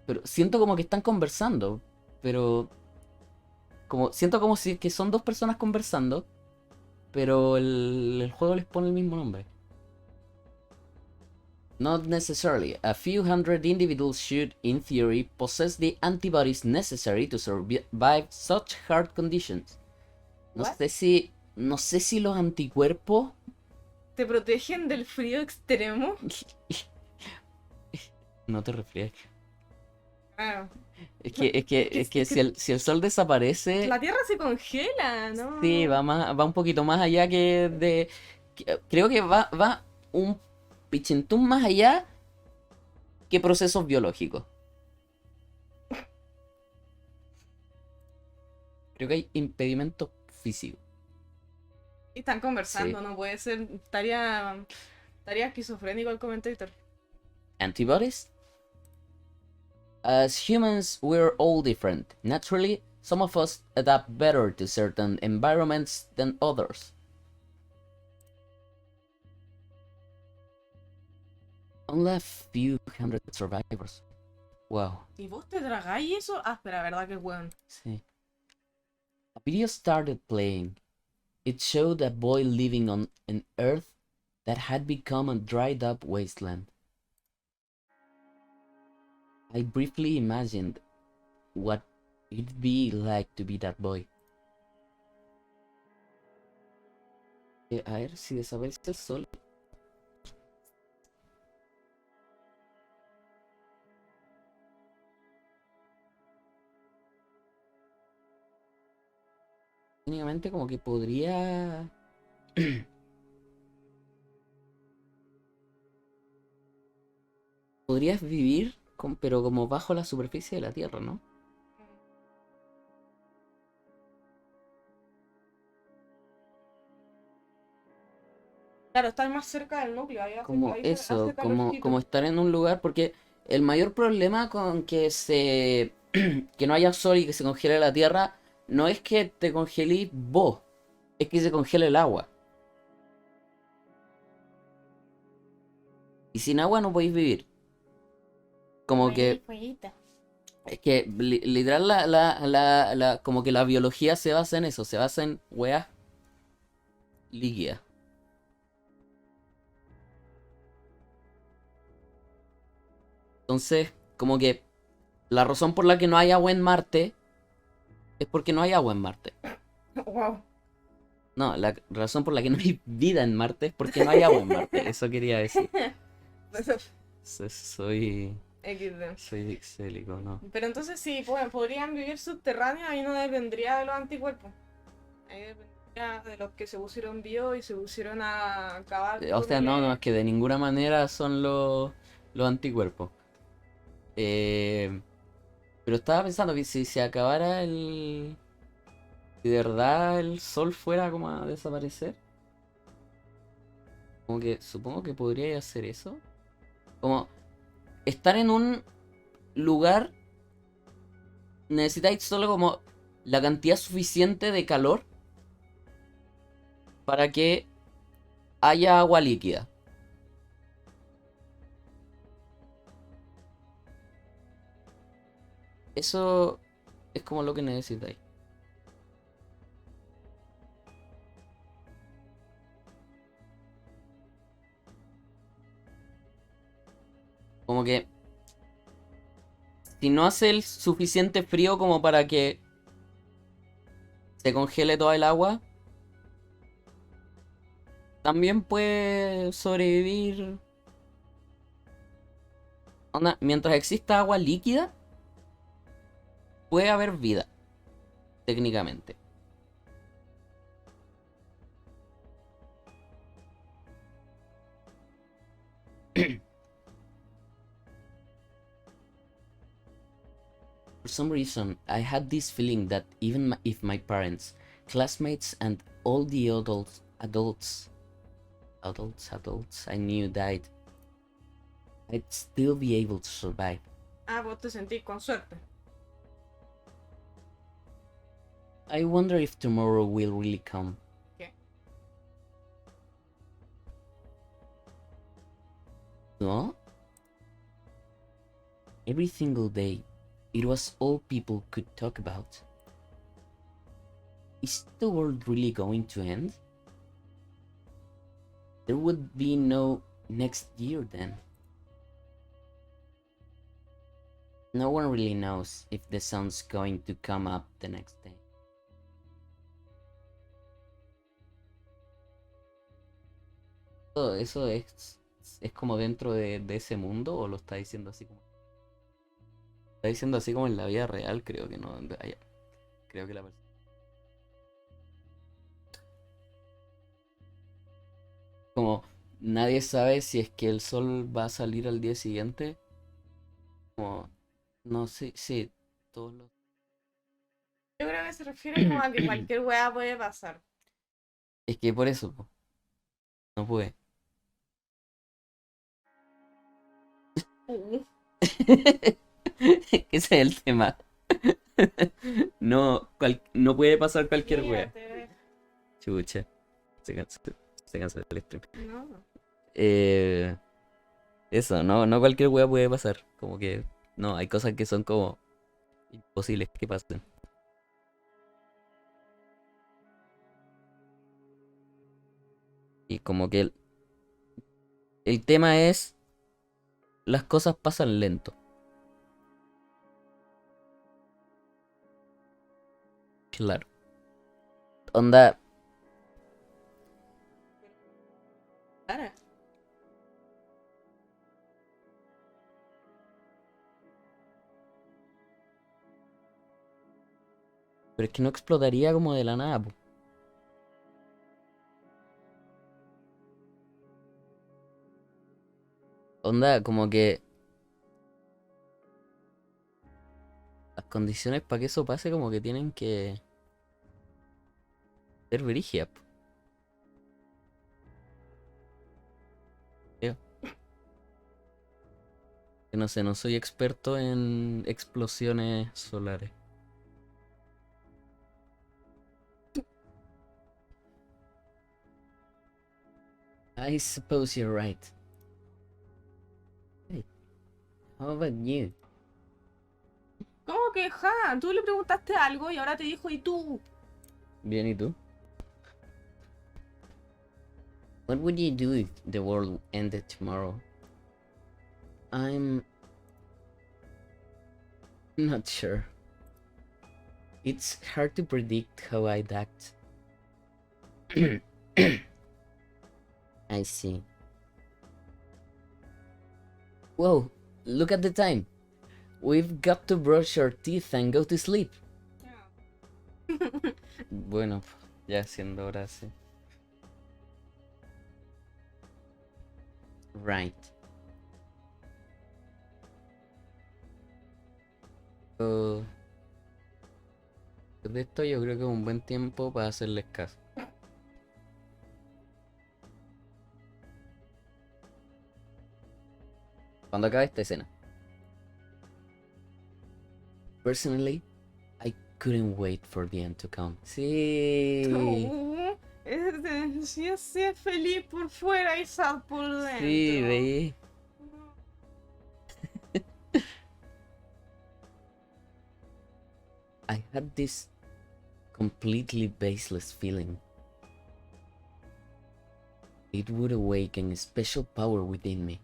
Pero siento como que están conversando. Pero siento como si que son dos personas conversando. Pero el juego les pone el mismo nombre. Not necessarily. A few hundred individuals should, in theory, possess the antibodies necessary to survive such hard conditions. No What? sé si los anticuerpos ¿Te protegen del frío extremo? no te refieres. Claro. Es que si el sol desaparece, La Tierra se congela, ¿no? sí, va un poquito más allá que de. Creo que va un pichintún más allá que procesos biológicos. Creo que hay impedimentos físicos. Y están conversando, Sí. no puede ser. Estaría esquizofrénico el comentator. Antibodies? As humans, we're all different. Naturally, some of us adapt better to certain environments than others. Only a few hundred survivors. Wow. ¿Y vos te tragáis eso? Ah, espera, ¿verdad que weón? Sí. A video started playing. It showed a boy living on an earth that had become a dried up wasteland. I briefly imagined what it'd be like to be that boy. A ver si desaparece el sol. Técnicamente como que podría... podrías vivir, pero como bajo la superficie de la Tierra, ¿no? Claro, estar más cerca del núcleo. Como ahí eso, hace calorcito. como estar en un lugar, porque el mayor problema con que que no haya sol y que se congele la Tierra no es que te congelís vos, es que se congele el agua. Y sin agua no podéis vivir. Como que es que literal como que la biología se basa en eso, se basa en weas líquidas. Entonces, como que la razón por la que no hay agua en Marte es porque no hay agua en Marte. Wow. No, la razón por la que no hay vida en Marte es porque no hay agua en Marte. Eso quería decir. Soy XD. dixélico, ¿no? Pero entonces sí, podrían vivir subterráneos, ahí no dependería de los anticuerpos. Ahí dependería de los que se pusieron bio y se pusieron a acabar. O sea, no, es que de ninguna manera son los anticuerpos. Pero estaba pensando que si se acabara el... Si de verdad el sol fuera como a desaparecer. Como que supongo que podría hacer eso. Como estar en un lugar. Necesitáis solo como la cantidad suficiente de calor para que haya agua líquida. Eso es como lo que necesitáis. Como que si no hace el suficiente frío como para que se congele toda el agua, también puede sobrevivir. Onda, mientras exista agua líquida, puede haber vida, técnicamente. For some reason, I had this feeling that even if my parents, classmates, and all the adults I knew died, I'd still be able to survive. Ah, vos te sentís con suerte. I wonder if tomorrow will really come. ¿Qué? No? Every single day, it was all people could talk about. Is the world really going to end? There would be no next year then. No one really knows if the sun's going to come up the next day. ¿Eso es como dentro de ese mundo o lo está diciendo así como? Está diciendo así como en la vida real, creo que no. Creo que la persona. Como nadie sabe si es que el sol va a salir al día siguiente. Como, no sé, sí, todos los. Yo creo que se refiere como a que cualquier weá puede pasar. Es que por eso, po, no puede. Ese es el tema. No, no puede pasar cualquier wea. Mírate. Chucha. Se cansa el stream. No. Eso, no cualquier wea puede pasar. Como que, no, hay cosas que son como imposibles que pasen. Y como que el tema es, las cosas pasan lento. Claro. Onda, Cara. pero es que no explotaría como de la nada, po. Onda, como que las condiciones para que eso pase como que tienen que ser brígidas, po. Creo. Que no sé, no soy experto en explosiones solares. I suppose you're right. Hey, how about you? ¿Cómo que, ja? Tú le preguntaste algo y ahora te dijo, ¿y tú? Bien, ¿y tú? What would you do if the world ended tomorrow? I'm not sure. It's hard to predict how I'd act. I see. Whoa, look at the time. We've got to brush our teeth and go to sleep. Bueno, ya siendo hora, sí. Right. So, de esto yo creo que es un buen tiempo para hacerles caso. Cuando acabe esta escena. Personally, I couldn't wait for the end to come. Sí. Oh, sí, es feliz por fuera y sad por dentro. Sí, veí. I had this completely baseless feeling. It would awaken a special power within me,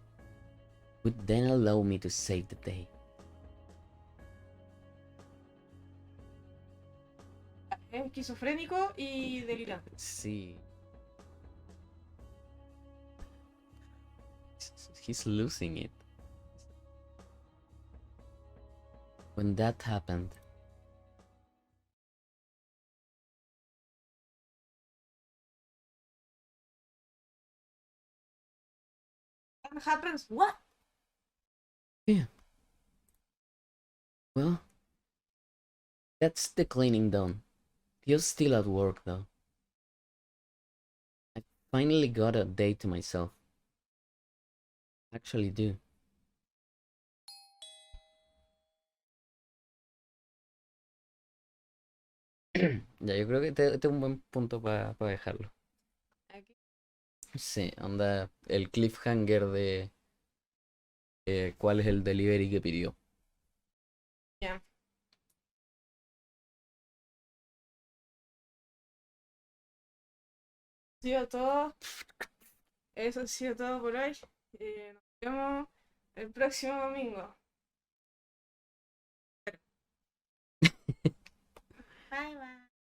would then allow me to save the day. Es esquizofrénico y delirante. Sí. He's losing it. When that happened, What happens? What? yeah. Well, That's the cleaning done. You're still at work though. I finally got a day to myself. Actually do. Ya, yo creo que este es un buen punto para dejarlo. Aquí. Sí, onda el cliffhanger de cuál es el delivery que pidió. Ya. Ha sido todo. Eso ha sido todo por hoy. Nos vemos el próximo domingo. Bye bye.